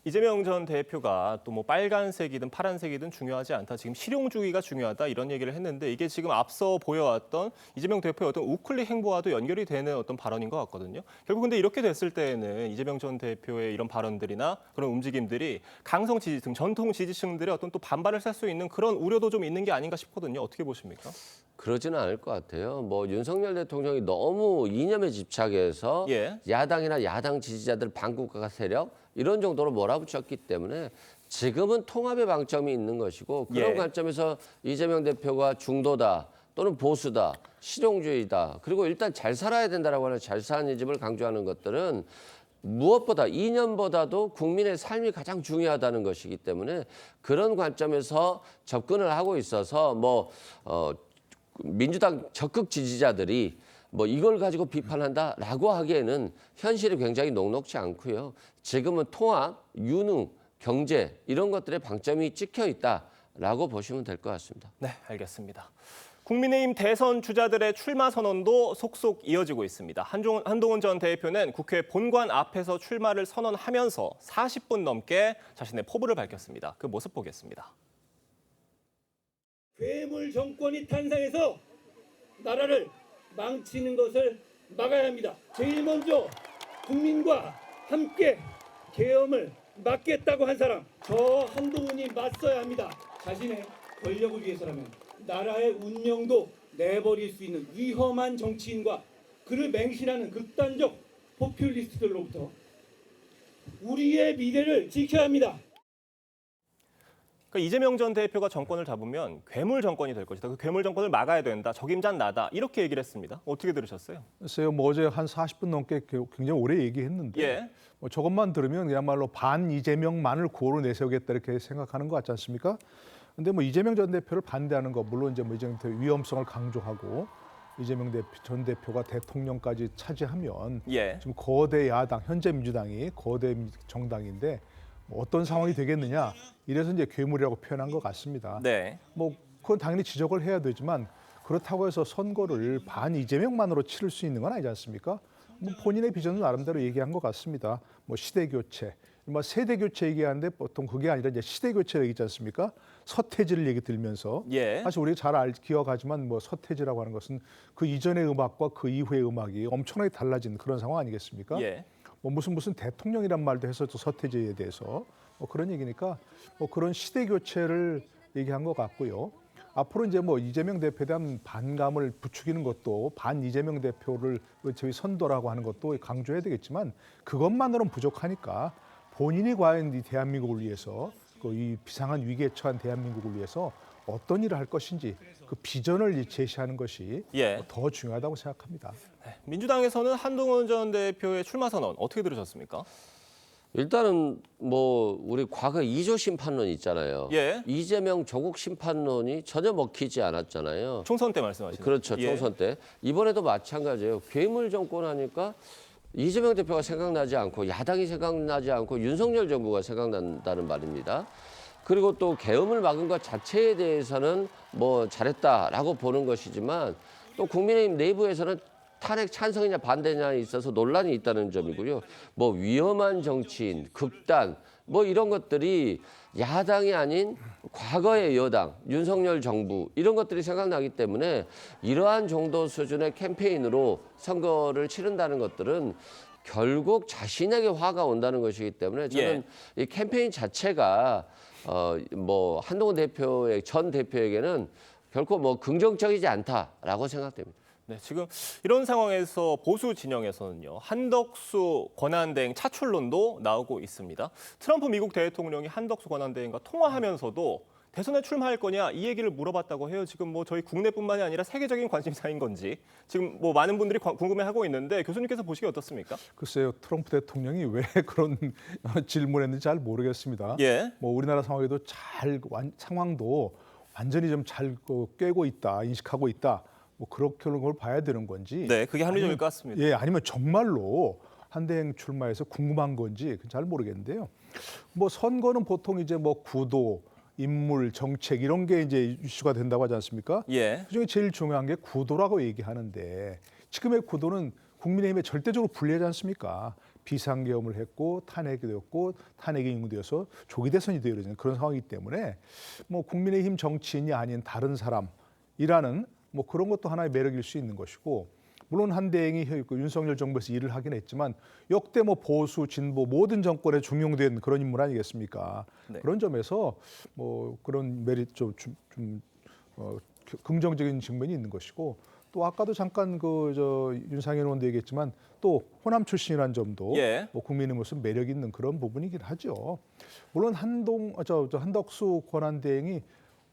이재명 전 대표가 또 뭐 빨간색이든 파란색이든 중요하지 않다. 지금 실용주의가 중요하다 이런 얘기를 했는데 이게 지금 앞서 보여왔던 이재명 대표의 어떤 우클릭 행보와도 연결이 되는 어떤 발언인 것 같거든요. 결국 근데 이렇게 됐을 때는 이재명 전 대표의 이런 발언들이나 그런 움직임들이 강성 지지층, 전통 지지층들의 어떤 또 반발을 살 수 있는 그런 우려도 좀 있는 게 아닌가 싶거든요. 어떻게 보십니까?
그러지는 않을 것 같아요. 뭐 윤석열 대통령이 너무 이념에 집착해서
예.
야당이나 야당 지지자들 반국가 세력 이런 정도로 몰아붙였기 때문에 지금은 통합의 방점이 있는 것이고 그런
예.
관점에서 이재명 대표가 중도다 또는 보수다 실용주의다 그리고 일단 잘 살아야 된다라고 하는 잘 사는 이 집을 강조하는 것들은 무엇보다 이념보다도 국민의 삶이 가장 중요하다는 것이기 때문에 그런 관점에서 접근을 하고 있어서 민주당 적극 지지자들이 뭐 이걸 가지고 비판한다라고 하기에는 현실이 굉장히 녹록지 않고요. 지금은 통합, 유능, 경제 이런 것들의 방점이 찍혀 있다라고 보시면 될 것 같습니다.
네, 알겠습니다. 국민의힘 대선 주자들의 출마 선언도 속속 이어지고 있습니다. 한동훈 전 대표는 국회 본관 앞에서 출마를 선언하면서 40분 넘게 자신의 포부를 밝혔습니다. 그 모습 보겠습니다.
괴물 정권이 탄생해서 나라를 망치는 것을 막아야 합니다. 제일 먼저 국민과 함께 계엄을 막겠다고 한 사람, 저 한동훈이 맞서야 합니다. 자신의 권력을 위해서라면 나라의 운명도 내버릴 수 있는 위험한 정치인과 그를 맹신하는 극단적 포퓰리스트들로부터 우리의 미래를 지켜야 합니다.
그러니까 이재명 전 대표가 정권을 잡으면 괴물 정권이 될 것이다. 그 괴물 정권을 막아야 된다. 적임자는 나다. 이렇게 얘기를 했습니다. 어떻게 들으셨어요?
글쎄요, 뭐 어제 한 40분 넘게 굉장히 오래 얘기했는데
예.
뭐 저것만 들으면 그야말로 반 이재명만을 구호로 내세우겠다 이렇게 생각하는 것 같지 않습니까? 근데 뭐 이재명 전 대표를 반대하는 거 물론 이제 뭐 이재명 대표 위험성을 강조하고 이재명 전 대표가 대통령까지 차지하면
예.
지금 거대 야당 현재 민주당이 거대 정당인데 뭐 어떤 상황이 되겠느냐 이래서 이제 괴물이라고 표현한 것 같습니다.
네.
뭐 그건 당연히 지적을 해야 되지만 그렇다고 해서 선거를 반 이재명만으로 치를 수 있는 건 아니지 않습니까? 뭐 본인의 비전은 나름대로 얘기한 것 같습니다. 뭐 시대 교체, 뭐 세대 교체 얘기하는데 보통 그게 아니라 이제 시대 교체를 얘기하지 않습니까? 서태지를 얘기 들면서
예.
사실 우리가 잘 기억하지만 뭐 서태지라고 하는 것은 그 이전의 음악과 그 이후의 음악이 엄청나게 달라진 그런 상황 아니겠습니까?
예.
뭐 무슨 대통령이란 말도 했었죠. 서태지에 대해서 뭐 그런 얘기니까 뭐 그런 시대 교체를 얘기한 것 같고요. 앞으로 이제 뭐 이재명 대표에 대한 반감을 부추기는 것도 반 이재명 대표를 저희 선도라고 하는 것도 강조해야 되겠지만 그것만으로는 부족하니까 본인이 과연 이 대한민국을 위해서 이 비상한 위기에 처한 대한민국을 위해서 어떤 일을 할 것인지 그 비전을 제시하는 것이
예.
더 중요하다고 생각합니다.
민주당에서는 한동훈 전 대표의 출마 선언 어떻게 들으셨습니까?
일단은 뭐 우리 과거 2조 심판론 있잖아요.
예.
이재명 조국 심판론이 전혀 먹히지 않았잖아요.
총선 때 말씀하시는
그렇죠.
예.
총선 때. 이번에도 마찬가지예요. 괴물 정권 하니까 이재명 대표가 생각나지 않고 야당이 생각나지 않고 윤석열 정부가 생각난다는 말입니다. 그리고 또 계엄을 막은 것 자체에 대해서는 뭐 잘했다라고 보는 것이지만 또 국민의힘 내부에서는 탄핵 찬성이냐 반대냐에 있어서 논란이 있다는 점이고요. 뭐 위험한 정치인, 극단 뭐 이런 것들이 야당이 아닌 과거의 여당, 윤석열 정부 이런 것들이 생각나기 때문에 이러한 정도 수준의 캠페인으로 선거를 치른다는 것들은 결국 자신에게 화가 온다는 것이기 때문에 저는 이 캠페인 자체가 뭐 한동훈 대표의 전 대표에게는 결코 뭐 긍정적이지 않다라고 생각됩니다.
네, 지금 이런 상황에서 보수 진영에서는요. 한덕수 권한대행 차출론도 나오고 있습니다. 트럼프 미국 대통령이 한덕수 권한대행과 통화하면서도 대선에 출마할 거냐 이 얘기를 물어봤다고 해요. 지금 뭐 저희 국내뿐만이 아니라 세계적인 관심사인 건지 지금 뭐 많은 분들이 궁금해하고 있는데 교수님께서 보시기에 어떻습니까?
글쎄요, 트럼프 대통령이 왜 그런 질문했는지 잘 모르겠습니다.
예.
뭐 우리나라 상황에도 상황도 완전히 좀 잘 꿰고 있다, 인식하고 있다. 뭐 그렇게 걸 봐야 되는 건지.
네, 그게 합리적일 것 같습니다.
예, 아니면 정말로 한대행 출마해서 궁금한 건지 잘 모르겠는데요. 뭐 선거는 보통 이제 뭐 구도, 인물, 정책 이런 게 이제 이슈가 된다고 하지 않습니까?
예.
그중에 제일 중요한 게 구도라고 얘기하는데 지금의 구도는 국민의힘에 절대적으로 불리하지 않습니까? 비상계엄을 했고 탄핵이 되었고 탄핵이 인용되어서 조기 대선이 되어지는 그런 상황이기 때문에 뭐 국민의힘 정치인이 아닌 다른 사람이라는 뭐 그런 것도 하나의 매력일 수 있는 것이고 물론 한대행이 윤석열 정부에서 일을 하긴 했지만 역대 뭐 보수 진보 모든 정권에 중용된 그런 인물 아니겠습니까?
네.
그런 점에서 뭐 그런 메리트 좀 긍정적인 측면이 있는 것이고 또 아까도 잠깐 윤상현 의원도 얘기했지만 또 호남 출신이라는 점도
예.
뭐 국민의 모습 매력 있는 그런 부분이긴 하죠. 물론 한덕수 권한대행이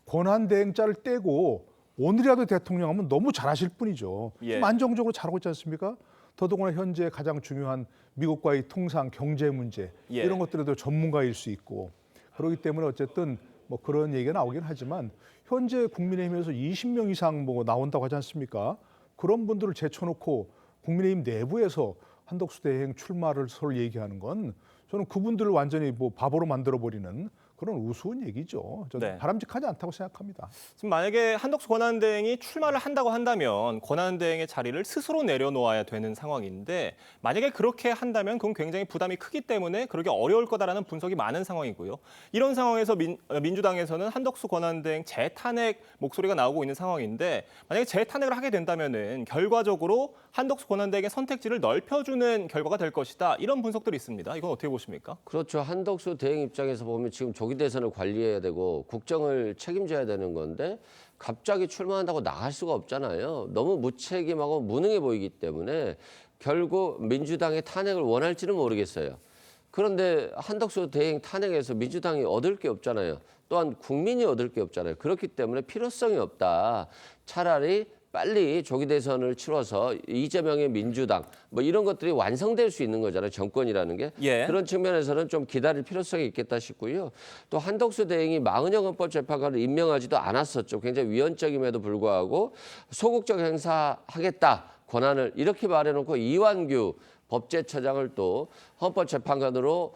권한대행자를 떼고 오늘이라도 대통령하면 너무 잘하실 뿐이죠.
예.
좀 안정적으로 잘하고 있지 않습니까? 더더구나 현재 가장 중요한 미국과의 통상, 경제 문제
예.
이런 것들에도 전문가일 수 있고 그렇기 때문에 어쨌든 뭐 그런 얘기가 나오긴 하지만 현재 국민의힘에서 20명 이상 뭐 나온다고 하지 않습니까? 그런 분들을 제쳐놓고 국민의힘 내부에서 한덕수 대행 출마를 서로 얘기하는 건 저는 그분들을 완전히 뭐 바보로 만들어버리는 그런 우스운 얘기죠. 저는
네.
바람직하지 않다고 생각합니다.
지금 만약에 한덕수 권한대행이 출마를 한다고 한다면 권한대행의 자리를 스스로 내려놓아야 되는 상황인데 만약에 그렇게 한다면 그건 굉장히 부담이 크기 때문에 그러기 어려울 거다라는 분석이 많은 상황이고요. 이런 상황에서 민주당에서는 한덕수 권한대행 재탄핵 목소리가 나오고 있는 상황인데 만약에 재탄핵을 하게 된다면은 결과적으로 한덕수 권한대행의 선택지를 넓혀주는 결과가 될 것이다. 이런 분석들이 있습니다. 이건 어떻게 보십니까?
그렇죠. 한덕수 대행 입장에서 보면 지금 조기 대선을 관리해야 되고 국정을 책임져야 되는 건데 갑자기 출마한다고 나갈 수가 없잖아요. 너무 무책임하고 무능해 보이기 때문에 결국 민주당의 탄핵을 원할지는 모르겠어요. 그런데 한덕수 대행 탄핵에서 민주당이 얻을 게 없잖아요. 또한 국민이 얻을 게 없잖아요. 그렇기 때문에 필요성이 없다. 차라리 빨리 조기 대선을 치러서 이재명의 민주당 뭐 이런 것들이 완성될 수 있는 거잖아요. 정권이라는 게.
예.
그런 측면에서는 좀 기다릴 필요성이 있겠다 싶고요. 또 한덕수 대행이 마은영 헌법재판관을 임명하지도 않았었죠. 굉장히 위헌적임에도 불구하고 소극적 행사하겠다. 권한을 이렇게 말해놓고 이완규 법제처장을 또 헌법재판관으로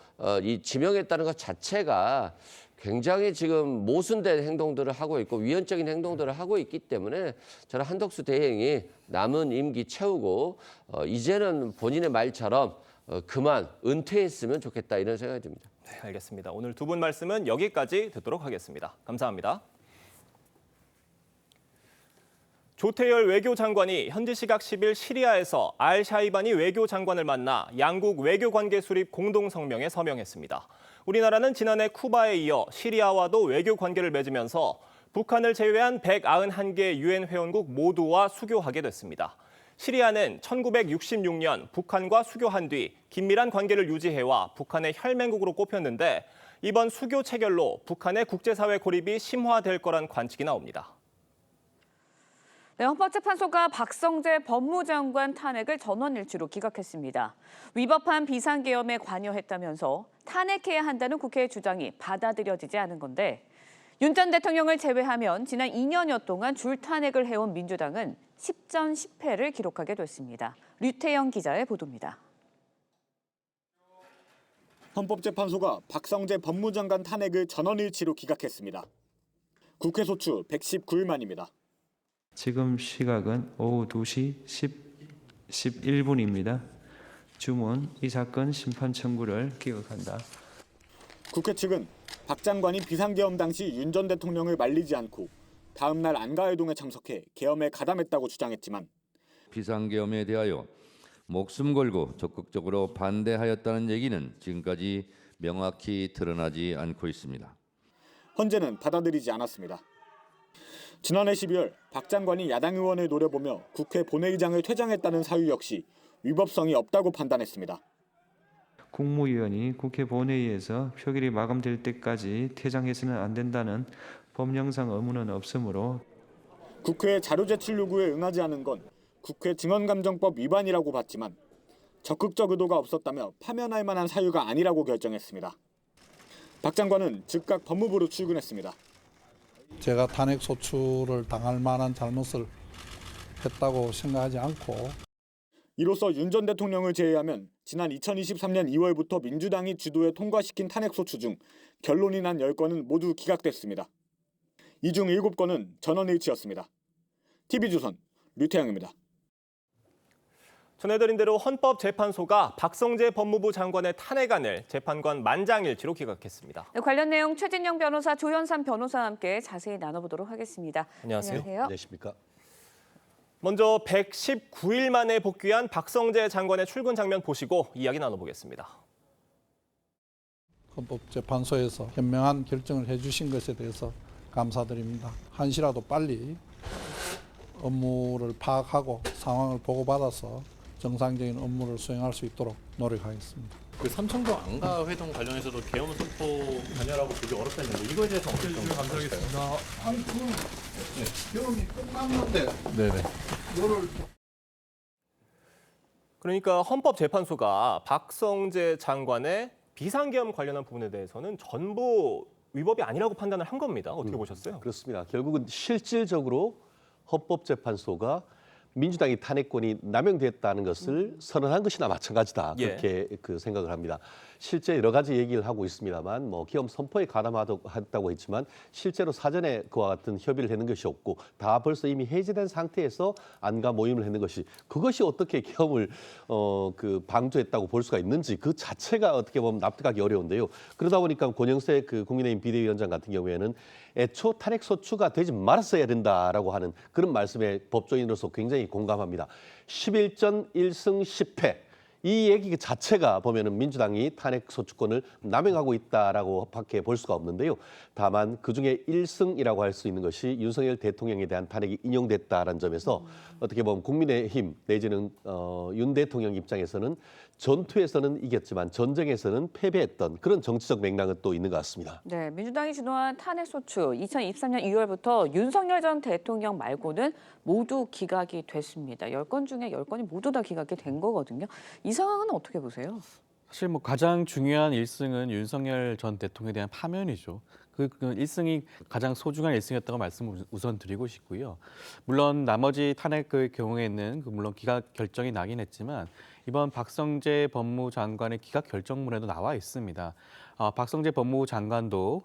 지명했다는 것 자체가 굉장히 지금 모순된 행동들을 하고 있고 위헌적인 행동들을 하고 있기 때문에 저는 한덕수 대행이 남은 임기 채우고 이제는 본인의 말처럼 그만 은퇴했으면 좋겠다 이런 생각이 듭니다.
네, 알겠습니다. 오늘 두 분 말씀은 여기까지 듣도록 하겠습니다. 감사합니다. 조태열 외교장관이 현지 시각 10일 시리아에서 알 샤이바니 외교장관을 만나 양국 외교관계 수립 공동성명에 서명했습니다. 우리나라는 지난해 쿠바에 이어 시리아와도 외교관계를 맺으면서 북한을 제외한 191개 유엔 회원국 모두와 수교하게 됐습니다. 시리아는 1966년 북한과 수교한 뒤 긴밀한 관계를 유지해와 북한의 혈맹국으로 꼽혔는데 이번 수교 체결로 북한의 국제사회 고립이 심화될 거란 관측이 나옵니다.
네, 헌법재판소가 박성재 법무장관 탄핵을 전원일치로 기각했습니다. 위법한 비상계엄에 관여했다면서 탄핵해야 한다는 국회의 주장이 받아들여지지 않은 건데 윤 전 대통령을 제외하면 지난 2년여 동안 줄 탄핵을 해온 민주당은 10전 10패를 기록하게 됐습니다. 류태영 기자의 보도입니다.
헌법재판소가 박성재 법무장관 탄핵을 전원일치로 기각했습니다. 국회 소추 119일 만입니다.
지금 시각은 오후 2시 11분입니다. 주문 이 사건 심판 청구를 기각한다.
국회 측은 박 장관이 비상계엄 당시 윤 전 대통령을 말리지 않고 다음 날 안가회동에 참석해 계엄에 가담했다고 주장했지만
비상계엄에 대하여 목숨 걸고 적극적으로 반대하였다는 얘기는 지금까지 명확히 드러나지 않고 있습니다.
헌재는 받아들이지 않았습니다. 지난해 12월 박 장관이 야당 의원을 노려보며 국회 본회의장을 퇴장했다는 사유 역시 위법성이 없다고 판단했습니다.
국무위원이 국회 본회의에서 표결이 마감될 때까지 퇴장해서는 안 된다는 법령상 의무는 없으므로
국회의 자료 제출 요구에 응하지 않은 건 국회 증언감정법 위반이라고 봤지만 적극적 의도가 없었다며 파면할 만한 사유가 아니라고 결정했습니다. 박 장관은 즉각 법무부로 출근했습니다.
제가 탄핵 소추를 당할 만한 잘못을 했다고 생각하지 않고
이로써 윤 전 대통령을 제외하면 지난 2023년 2월부터 민주당이 주도해 통과시킨 탄핵 소추 중 결론이 난 10건은 모두 기각됐습니다. 이 중 7건은 전원일치였습니다. TV조선 류태영입니다.
전해드린 대로 헌법재판소가 박성재 법무부 장관의 탄핵안을 재판관 만장일치로 기각했습니다.
네, 관련 내용 최진영 변호사, 조현삼 변호사와 함께 자세히 나눠보도록 하겠습니다.
안녕하세요.
안녕하십니까.
먼저 119일 만에 복귀한 박성재 장관의 출근 장면 보시고 이야기 나눠보겠습니다.
헌법재판소에서 현명한 결정을 해주신 것에 대해서 감사드립니다. 한시라도 빨리 업무를 파악하고 상황을 보고받아서 정상적인 업무를 수행할 수 있도록 노력하겠습니다.
그 삼청동 안가 회동 관련해서도 계엄 선포 관여라고 보기 어렵다는데 이거에 대해서 어떻게 감사하겠습니다.
아니 그건 계엄이 끝났는데.
네네.
그러니까 헌법재판소가 박성재 장관의 비상계엄 관련한 부분에 대해서는 전부 위법이 아니라고 판단을 한 겁니다. 어떻게 보셨어요?
그렇습니다. 결국은 실질적으로 헌법재판소가 민주당이 탄핵권이 남용됐다는 것을 선언한 것이나 마찬가지다. 그렇게 생각을 합니다. 실제 여러 가지 얘기를 하고 있습니다만 뭐 계엄 선포에 가담했다고 했지만 실제로 사전에 그와 같은 협의를 했는 것이 없고 다 벌써 이미 해제된 상태에서 안가 모임을 했는 것이 그것이 어떻게 계엄을 방조했다고 볼 수가 있는지 그 자체가 어떻게 보면 납득하기 어려운데요. 그러다 보니까 권영세 국민의힘 비대위원장 같은 경우에는 애초 탄핵 소추가 되지 말았어야 된다라고 하는 그런 말씀에 법조인으로서 굉장히 공감합니다. 11전 1승 10패. 이 얘기 자체가 보면은 민주당이 탄핵 소추권을 남용하고 있다라고밖에 볼 수가 없는데요. 다만 그중에 1승이라고 할 수 있는 것이 윤석열 대통령에 대한 탄핵이 인용됐다라는 점에서 어떻게 보면 국민의힘 내지는 윤 대통령 입장에서는 전투에서는 이겼지만 전쟁에서는 패배했던 그런 정치적 맥락은 또 있는 것 같습니다.
네, 민주당이 주도한 탄핵 소추 2023년 2월부터 윤석열 전 대통령 말고는 모두 기각이 됐습니다. 10건 중에 10건이 모두 다 기각이 된 거거든요. 이 상황은 어떻게 보세요?
사실 뭐 가장 중요한 1승은 윤석열 전 대통령에 대한 파면이죠. 그 1승이 가장 소중한 1승이었다고 말씀을 우선 드리고 싶고요. 물론 나머지 탄핵의 경우에는 물론 기각 결정이 나긴 했지만 이번 박성재 법무장관의 기각 결정문에도 나와 있습니다. 박성재 법무부 장관도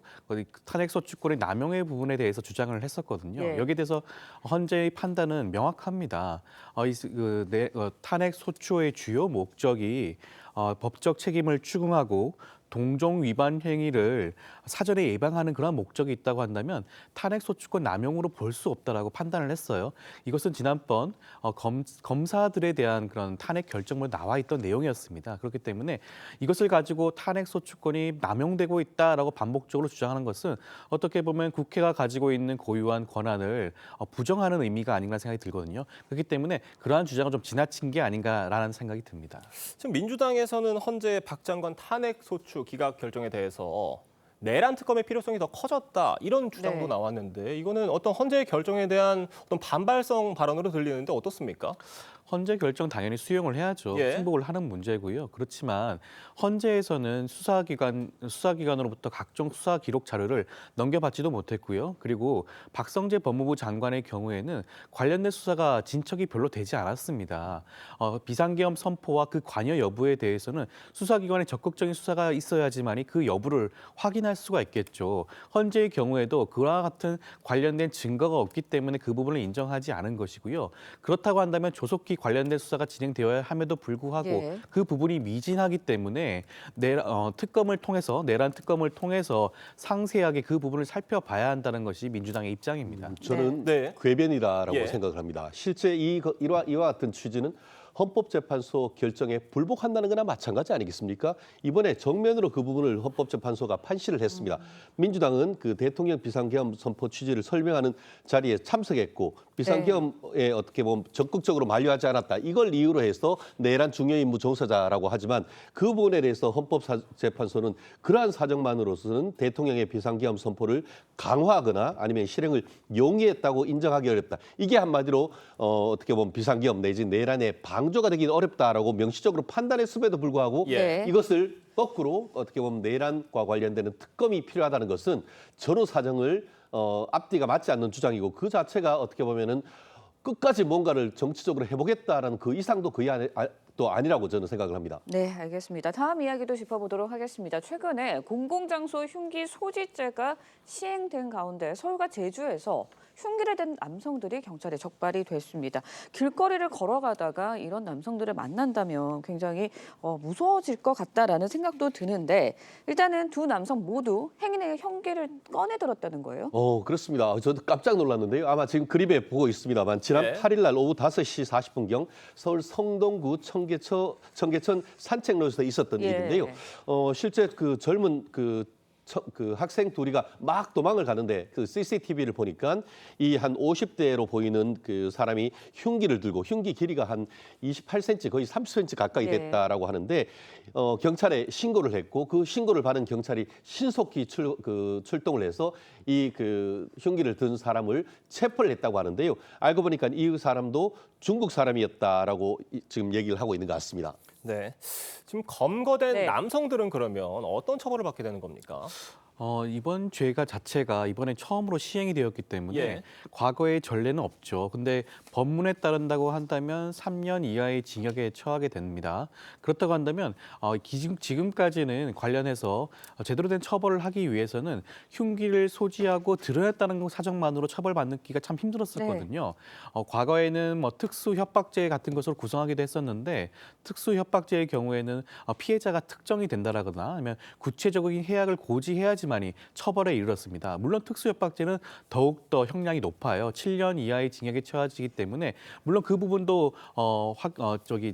탄핵 소추권의 남용의 부분에 대해서 주장을 했었거든요. 여기에 대해서 헌재의 판단은 명확합니다. 탄핵 소추의 주요 목적이 법적 책임을 추궁하고 동종 위반 행위를 사전에 예방하는 그런 목적이 있다고 한다면 탄핵 소추권 남용으로 볼 수 없다라고 판단을 했어요. 이것은 지난번 검사들에 대한 그런 탄핵 결정문에 나와 있던 내용이었습니다. 그렇기 때문에 이것을 가지고 탄핵 소추권이 남용되고 있다라고 반복적으로 주장하는 것은 어떻게 보면 국회가 가지고 있는 고유한 권한을 부정하는 의미가 아닌가 생각이 들거든요. 그렇기 때문에 그러한 주장은 좀 지나친 게 아닌가라는 생각이 듭니다.
지금 민주당에서는 헌재 박 장관 탄핵 소추 기각 결정에 대해서 내란 특검의 필요성이 더 커졌다 이런 주장도 나왔는데 이거는 어떤 헌재의 결정에 대한 어떤 반발성 발언으로 들리는데 어떻습니까?
헌재 결정 당연히 수용을 해야죠. 승복을 하는 문제고요. 그렇지만 헌재에서는 수사기관으로부터 각종 수사 기록 자료를 넘겨받지도 못했고요. 그리고 박성재 법무부 장관의 경우에는 관련된 수사가 진척이 별로 되지 않았습니다. 비상계엄 선포와 그 관여 여부에 대해서는 수사기관의 적극적인 수사가 있어야지만이 그 여부를 확인할 수가 있겠죠. 헌재의 경우에도 그와 같은 관련된 증거가 없기 때문에 그 부분을 인정하지 않은 것이고요. 그렇다고 한다면 조속히 관련된 수사가 진행되어야 함에도 불구하고 그 부분이 미진하기 때문에 내란 특검을 통해서 상세하게 그 부분을 살펴봐야 한다는 것이 민주당의 입장입니다.
저는 궤변이다라고 생각을 합니다. 실제 이와 같은 취지는 헌법재판소 결정에 불복한다는 거나 마찬가지 아니겠습니까? 이번에 정면으로 그 부분을 헌법재판소가 판시를 했습니다. 민주당은 그 대통령 비상계엄 선포 취지를 설명하는 자리에 참석했고 비상계엄에 어떻게 보면 적극적으로 만류하지 않았다. 이걸 이유로 해서 내란 중요임무 종사자라고 하지만 그 부분에 대해서 헌법재판소는 그러한 사정만으로서는 대통령의 비상계엄 선포를 강화하거나 아니면 실행을 용이했다고 인정하기 어렵다. 이게 한마디로 어떻게 보면 비상계엄 내지 내란의 방조가 되기는 어렵다라고 명시적으로 판단했음에도 불구하고 이것을 거꾸로 어떻게 보면 내란과 관련되는 특검이 필요하다는 것은 전후 사정을 앞뒤가 맞지 않는 주장이고 그 자체가 어떻게 보면은 끝까지 뭔가를 정치적으로 해보겠다라는 그 이상도 거의 또 아니라고 저는 생각을 합니다.
네, 알겠습니다. 다음 이야기도 짚어보도록 하겠습니다. 최근에 공공장소 흉기 소지죄가 시행된 가운데 서울과 제주에서 흉기를 든 남성들이 경찰에 적발이 됐습니다. 길거리를 걸어가다가 이런 남성들을 만난다면 굉장히 무서워질 것 같다라는 생각도 드는데 일단은 두 남성 모두 행인의 흉기를 꺼내들었다는 거예요.
그렇습니다. 저도 깜짝 놀랐는데요. 아마 지금 그림에 보고 있습니다만 지난 8일 날 오후 5시 40분경 서울 성동구 청계천 산책로에서 있었던 일인데요. 실제 그 젊은 그 학생 둘이가 막 도망을 가는데 그 CCTV를 보니까 이 한 50대로 보이는 그 사람이 흉기를 들고 흉기 길이가 한 28cm 거의 30cm 가까이 됐다라고 하는데 경찰에 신고를 했고 그 신고를 받은 경찰이 신속히 출동을 해서 이 그 흉기를 든 사람을 체포를 했다고 하는데요. 알고 보니까 이 사람도 중국 사람이었다라고 지금 얘기를 하고 있는 것 같습니다.
네, 지금 검거된 남성들은 그러면 어떤 처벌을 받게 되는 겁니까?
이번 죄가 자체가 이번에 처음으로 시행이 되었기 때문에
예.
과거의 전례는 없죠. 근데 법문에 따른다고 한다면 3년 이하의 징역에 처하게 됩니다. 그렇다고 한다면 지금까지는 관련해서 제대로 된 처벌을 하기 위해서는 흉기를 소지하고 드러냈다는 사정만으로 처벌받기가 참 힘들었었거든요. 과거에는 뭐 특수 협박죄 같은 것으로 구성하기도 했었는데 특수 협박죄의 경우에는 피해자가 특정이 된다라거나 아니면 구체적인 해악을 고지해야지만이 처벌에 이르렀습니다. 물론 특수협박죄는 더욱 더 형량이 높아요. 7년 이하의 징역에 처하지기 때문에 물론 그 부분도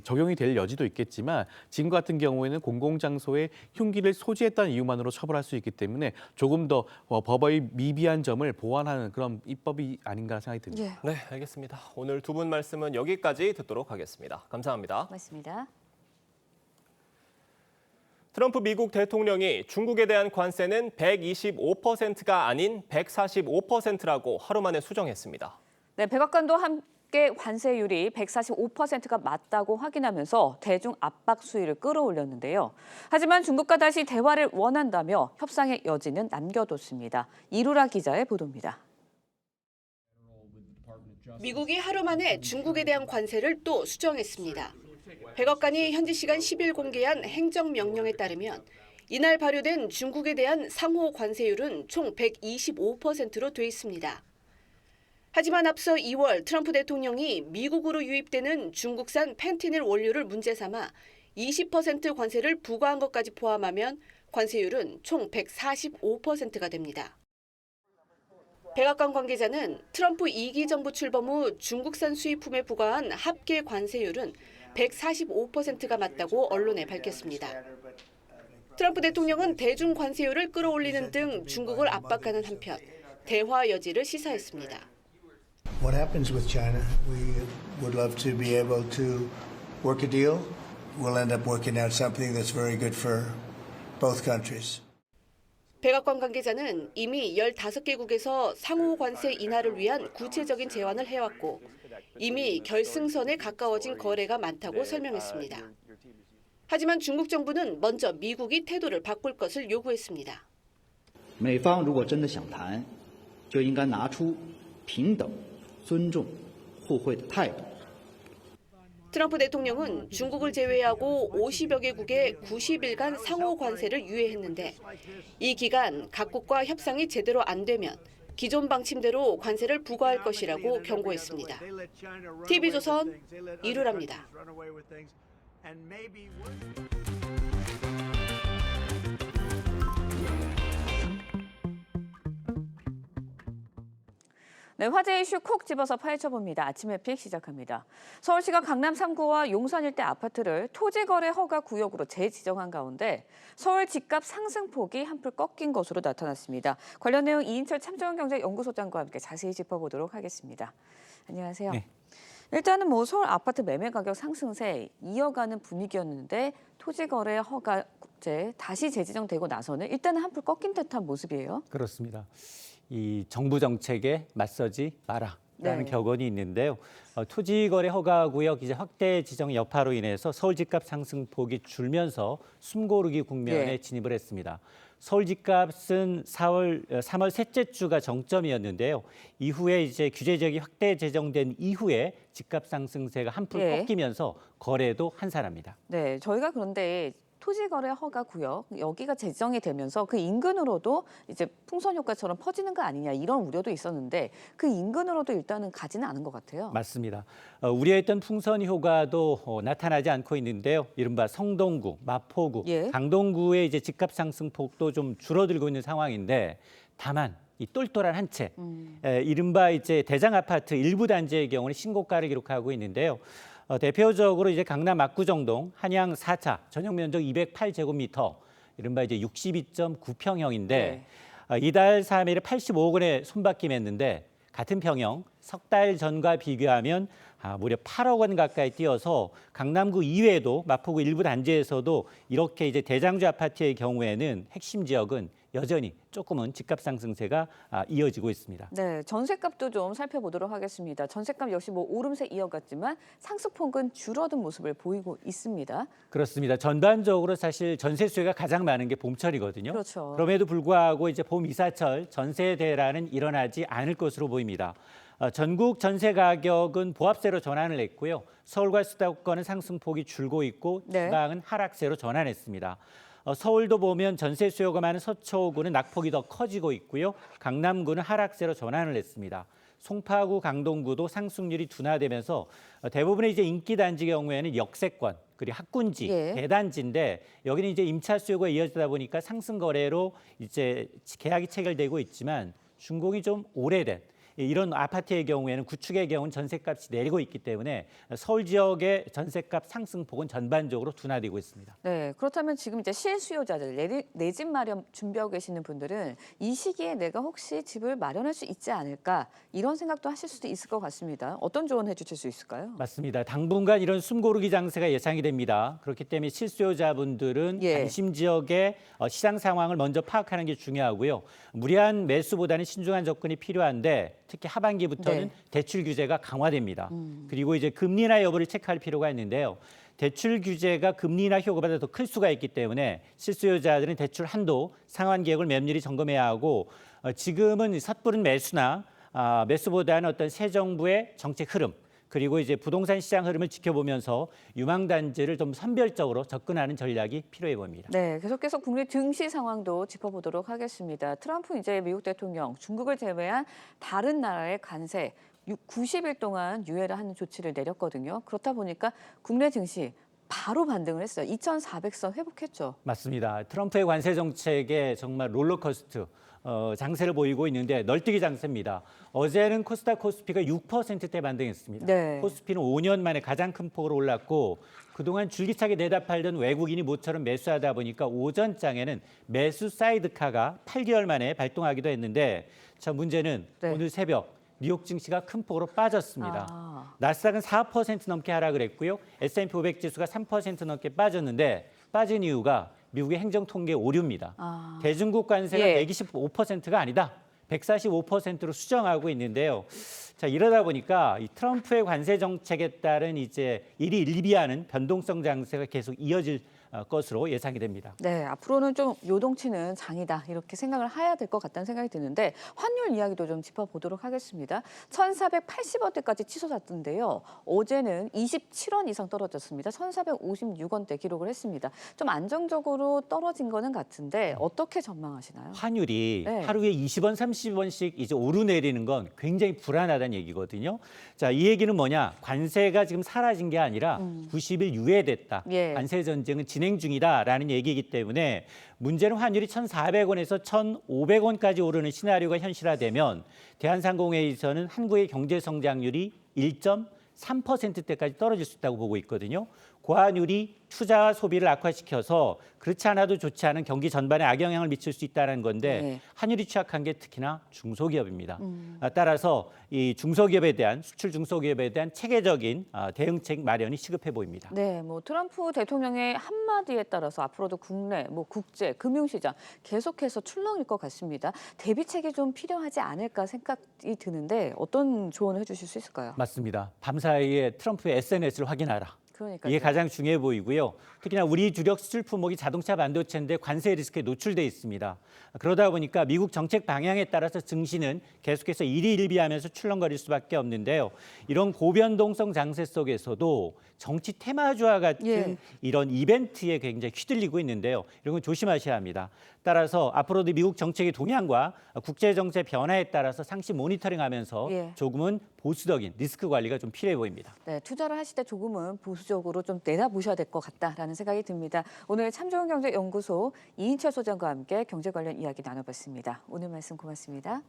적용이 될 여지도 있겠지만 지금 같은 경우에는 공공장소에 흉기를 소지했다는 이유만으로 처벌할 수 있기 때문에 조금 더 법의 미비한 점을 보완하는 그런 입법이 아닌가 생각이 듭니다.
네, 알겠습니다. 오늘 두 분 말씀은 여기까지 듣도록 하겠습니다. 감사합니다.
고맙습니다.
트럼프 미국 대통령이 중국에 대한 관세는 125%가 아닌 145%라고 하루 만에 수정했습니다.
네, 백악관도 함께 관세율이 145%가 맞다고 확인하면서 대중 압박 수위를 끌어올렸는데요. 하지만 중국과 다시 대화를 원한다며 협상의 여지는 남겨뒀습니다. 이루라 기자의 보도입니다.
미국이 하루 만에 중국에 대한 관세를 또 수정했습니다. 백악관이 현지 시간 10일 공개한 행정명령에 따르면 이날 발효된 중국에 대한 상호 관세율은 총 125%로 돼 있습니다. 하지만 앞서 2월 트럼프 대통령이 미국으로 유입되는 중국산 펜티닐 원료를 문제 삼아 20% 관세를 부과한 것까지 포함하면 관세율은 총 145%가 됩니다. 백악관 관계자는 트럼프 2기 정부 출범 후 중국산 수입품에 부과한 합계 관세율은 145%가 맞다고 언론에 밝혔습니다. 트럼프 대통령은 대중 관세율을 끌어올리는 등 중국을 압박하는 한편 대화 여지를 시사했습니다.
What happens with China? We would love to be able to work a deal. We'll end up working out something that's very good for both countries.
백악관 관계자는 이미 15개국에서 상호 관세 인하를 위한 구체적인 제안을 해왔고 이미 결승선에 가까워진 거래가 많다고 설명했습니다. 하지만 중국 정부는 먼저 미국이 태도를 바꿀 것을 요구했습니다.
美方如果真的想谈，就应该拿出平等、尊重、互惠的态度。
트럼프 대통령은 중국을 제외하고 50여 개국에 90일간 상호 관세를 유예했는데 이 기간 각국과 협상이 제대로 안 되면 기존 방침대로 관세를 부과할 것이라고 경고했습니다. TV조선 이루라입니다.
네, 화제 이슈 콕 집어서 파헤쳐봅니다. 아침의 픽 시작합니다. 서울시가 강남 3구와 용산 일대 아파트를 토지거래 허가 구역으로 재지정한 가운데 서울 집값 상승폭이 한풀 꺾인 것으로 나타났습니다. 관련 내용 이인철 참정경제연구소장과 함께 자세히 짚어보도록 하겠습니다. 안녕하세요.
네.
일단은 뭐 서울 아파트 매매 가격 상승세 이어가는 분위기였는데 토지거래 허가제 다시 재지정되고 나서는 일단은 한풀 꺾인 듯한 모습이에요.
그렇습니다. 이 정부 정책에 맞서지 마라라는 격언이 있는데요. 토지거래 허가구역 이제 확대 지정 여파로 인해서 서울 집값 상승폭이 줄면서 숨고르기 국면에 진입을 했습니다. 서울 집값은 3월 셋째 주가 정점이었는데요. 이후에 이제 규제 지역이 확대 제정된 이후에 집값 상승세가 한풀 꺾이면서 거래도 한산합니다.
네, 저희가 그런데 토지거래 허가 구역 여기가 제정이 되면서 그 인근으로도 이제 풍선 효과처럼 퍼지는 거 아니냐 이런 우려도 있었는데 그 인근으로도 일단은 가지는 않은 것 같아요.
맞습니다. 우려했던 풍선 효과도 나타나지 않고 있는데요. 이른바 성동구, 마포구, 강동구의 이제 집값 상승폭도 좀 줄어들고 있는 상황인데 다만 이 똘똘한 한 채, 이른바 이제 대장 아파트 일부 단지의 경우는 신고가를 기록하고 있는데요. 대표적으로 이제 강남 압구정동 한양 4차 전용 면적 208제곱미터, 이른바 이제 62.9평형인데 이달 3일에 85억 원에 손바뀜했는데 같은 평형 석 달 전과 비교하면 무려 8억 원 가까이 뛰어서 강남구 이외에도 마포구 일부 단지에서도 이렇게 이제 대장주 아파트의 경우에는 핵심 지역은 여전히 조금은 집값 상승세가 이어지고 있습니다.
네, 전셋값도 좀 살펴보도록 하겠습니다. 전셋값 역시 뭐 오름세 이어갔지만 상승폭은 줄어든 모습을 보이고 있습니다.
그렇습니다. 전반적으로 사실 전세 수요가 가장 많은 게 봄철이거든요.
그렇죠.
그럼에도 불구하고 이제 봄 이사철 전세 대란은 일어나지 않을 것으로 보입니다. 전국 전세 가격은 보합세로 전환을 했고요. 서울과 수도권은 상승폭이 줄고 있고 지방은 하락세로 전환했습니다. 서울도 보면 전세 수요가 많은 서초구는 낙폭이 더 커지고 있고요. 강남구는 하락세로 전환을 했습니다. 송파구, 강동구도 상승률이 둔화되면서 대부분의 이제 인기 단지 경우에는 역세권 그리고 학군지, 대단지인데 여기는 이제 임차 수요가 이어지다 보니까 상승 거래로 이제 계약이 체결되고 있지만 준공이 좀 오래된 이런 아파트의 경우에는 구축의 경우는 전셋값이 내리고 있기 때문에 서울 지역의 전셋값 상승폭은 전반적으로 둔화되고 있습니다.
네, 그렇다면 지금 이제 실수요자들, 내 집 마련 준비하고 계시는 분들은 이 시기에 내가 혹시 집을 마련할 수 있지 않을까 이런 생각도 하실 수도 있을 것 같습니다. 어떤 조언 해주실 수 있을까요?
맞습니다. 당분간 이런 숨고르기 장세가 예상이 됩니다. 그렇기 때문에 실수요자분들은 관심 지역의 시장 상황을 먼저 파악하는 게 중요하고요. 무리한 매수보다는 신중한 접근이 필요한데 특히 하반기부터는 대출 규제가 강화됩니다. 그리고 이제 금리 인하 여부를 체크할 필요가 있는데요. 대출 규제가 금리 인하 효과보다 더 클 수가 있기 때문에 실수요자들은 대출 한도, 상환 계획을 면밀히 점검해야 하고 지금은 섣부른 매수나 매수보다는 어떤 새 정부의 정책 흐름 그리고 이제 부동산 시장 흐름을 지켜보면서 유망단지를 좀 선별적으로 접근하는 전략이 필요해 보입니다.
네, 계속해서 국내 증시 상황도 짚어보도록 하겠습니다. 트럼프 이제 미국 대통령, 중국을 제외한 다른 나라의 관세 90일 동안 유예를 하는 조치를 내렸거든요. 그렇다 보니까 국내 증시 바로 반등을 했어요. 2,400선 회복했죠.
맞습니다. 트럼프의 관세 정책에 정말 롤러코스터 장세를 보이고 있는데 널뛰기 장세입니다. 어제는 코스닥 코스피가 6%대 반등했습니다. 코스피는 5년 만에 가장 큰 폭으로 올랐고 그동안 줄기차게 내다 팔던 외국인이 모처럼 매수하다 보니까 오전장에는 매수 사이드카가 8개월 만에 발동하기도 했는데 자 문제는 오늘 새벽 뉴욕 증시가 큰 폭으로 빠졌습니다. 나스닥은 4% 넘게 하락을 했고요. S&P 500 지수가 3% 넘게 빠졌는데 빠진 이유가 미국의 행정통계 오류입니다. 대중국 관세가 125%가 아니다. 145%로 수정하고 있는데요. 자 이러다 보니까 이 트럼프의 관세 정책에 따른 이제 일희일비하는 변동성 장세가 계속 이어질 것으로 예상이 됩니다.
네, 앞으로는 좀 요동치는 장이다 이렇게 생각을 해야 될 것 같다는 생각이 드는데 환율 이야기도 좀 짚어보도록 하겠습니다. 1,480원대까지 치솟았던데요. 어제는 27원 이상 떨어졌습니다. 1,456원대 기록을 했습니다. 좀 안정적으로 떨어진 거는 같은데 어떻게 전망하시나요?
환율이 하루에 20원, 30원씩 이제 오르내리는 건 굉장히 불안하다는 얘기거든요. 자, 이 얘기는 뭐냐? 관세가 지금 사라진 게 아니라 90일 유예됐다. 관세 전쟁은 진행 중이다라는 얘기이기 때문에 문제는 환율이 1,400원에서 1,500원까지 오르는 시나리오가 현실화되면 대한상공회의서는 한국의 경제 성장률이 1.3%대까지 떨어질 수 있다고 보고 있거든요. 고환율이 투자와 소비를 악화시켜서 그렇지 않아도 좋지 않은 경기 전반에 악영향을 미칠 수 있다는 건데 환율이 취약한 게 특히나 중소기업입니다. 따라서 이 중소기업에 대한 수출 중소기업에 대한 체계적인 대응책 마련이 시급해 보입니다.
네, 뭐 트럼프 대통령의 한마디에 따라서 앞으로도 국내, 뭐 국제, 금융시장 계속해서 출렁일 것 같습니다. 대비책이 좀 필요하지 않을까 생각이 드는데 어떤 조언을 해주실 수 있을까요?
맞습니다. 밤사이에 트럼프의 SNS를 확인하라.
그러니까요.
이게 가장 중요해 보이고요. 특히나 우리 주력 수출 품목이 자동차 반도체인데 관세 리스크에 노출돼 있습니다. 그러다 보니까 미국 정책 방향에 따라서 증시는 계속해서 일희일비하면서 출렁거릴 수밖에 없는데요. 이런 고변동성 장세 속에서도 정치 테마주와 같은 이런 이벤트에 굉장히 휘둘리고 있는데요. 이런 건 조심하셔야 합니다. 따라서 앞으로도 미국 정책의 동향과 국제 정세 변화에 따라서 상시 모니터링하면서 조금은 보수적인 리스크 관리가 좀 필요해 보입니다.
네, 투자를 하실 때 조금은 보수적으로 좀 내다보셔야 될 것 같다라는 생각이 듭니다. 오늘 참 좋은 경제 연구소 이인철 소장과 함께 경제 관련 이야기 나눠봤습니다. 오늘 말씀 고맙습니다.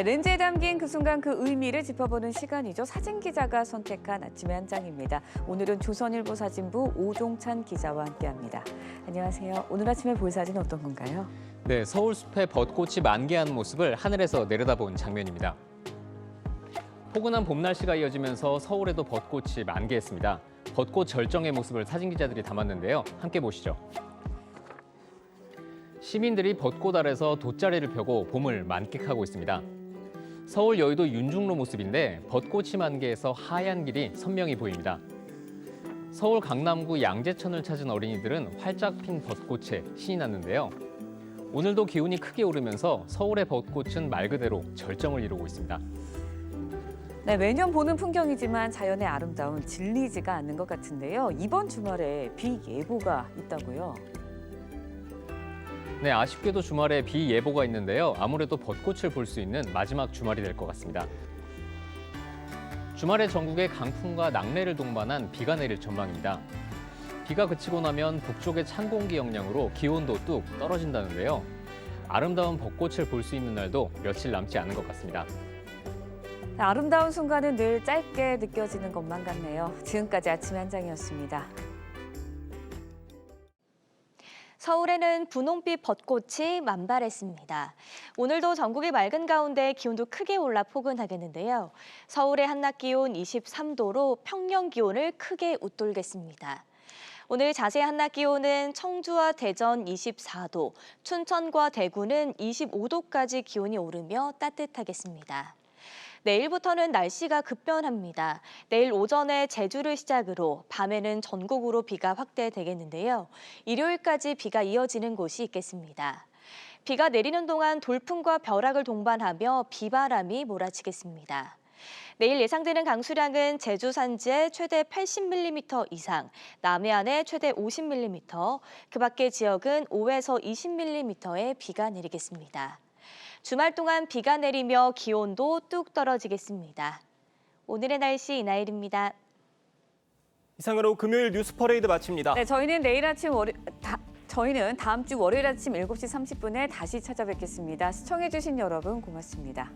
네, 렌즈에 담긴 그 순간 그 의미를 짚어보는 시간이죠. 사진 기자가 선택한 아침의 한 장입니다. 오늘은 조선일보 사진부 오종찬 기자와 함께합니다. 안녕하세요. 오늘 아침에 볼 사진 어떤 건가요?
네, 서울 숲에 벚꽃이 만개하는 모습을 하늘에서 내려다본 장면입니다. 포근한 봄 날씨가 이어지면서 서울에도 벚꽃이 만개했습니다. 벚꽃 절정의 모습을 사진 기자들이 담았는데요. 함께 보시죠. 시민들이 벚꽃 아래서 돗자리를 펴고 봄을 만끽하고 있습니다. 서울 여의도 윤중로 모습인데 벚꽃이 만개해서 하얀 길이 선명히 보입니다. 서울 강남구 양재천을 찾은 어린이들은 활짝 핀 벚꽃에 신이 났는데요. 오늘도 기온이 크게 오르면서 서울의 벚꽃은 말 그대로 절정을 이루고 있습니다.
네, 매년 보는 풍경이지만 자연의 아름다움 질리지가 않는 것 같은데요. 이번 주말에 비 예보가 있다고요?
네, 아쉽게도 주말에 비 예보가 있는데요. 아무래도 벚꽃을 볼 수 있는 마지막 주말이 될 것 같습니다. 주말에 전국에 강풍과 낙뢰를 동반한 비가 내릴 전망입니다. 비가 그치고 나면 북쪽의 찬 공기 영향으로 기온도 뚝 떨어진다는데요. 아름다운 벚꽃을 볼 수 있는 날도 며칠 남지 않은 것 같습니다.
아름다운 순간은 늘 짧게 느껴지는 것만 같네요. 지금까지 아침의 한 장이었습니다.
서울에는 분홍빛 벚꽃이 만발했습니다. 오늘도 전국이 맑은 가운데 기온도 크게 올라 포근하겠는데요. 서울의 한낮 기온 23도로 평년 기온을 크게 웃돌겠습니다. 오늘 자세한 한낮 기온은 청주와 대전 24도, 춘천과 대구는 25도까지 기온이 오르며 따뜻하겠습니다. 내일부터는 날씨가 급변합니다. 내일 오전에 제주를 시작으로 밤에는 전국으로 비가 확대되겠는데요. 일요일까지 비가 이어지는 곳이 있겠습니다. 비가 내리는 동안 돌풍과 벼락을 동반하며 비바람이 몰아치겠습니다. 내일 예상되는 강수량은 제주 산지에 최대 80mm 이상, 남해안에 최대 50mm, 그 밖의 지역은 5에서 20mm의 비가 내리겠습니다. 주말 동안 비가 내리며 기온도 뚝 떨어지겠습니다. 오늘의 날씨 이나일입니다.
이상으로 금요일 뉴스 퍼레이드 마칩니다.
네, 저희는 다음 주 월요일 아침 7시 30분에 다시 찾아뵙겠습니다. 시청해주신 여러분 고맙습니다.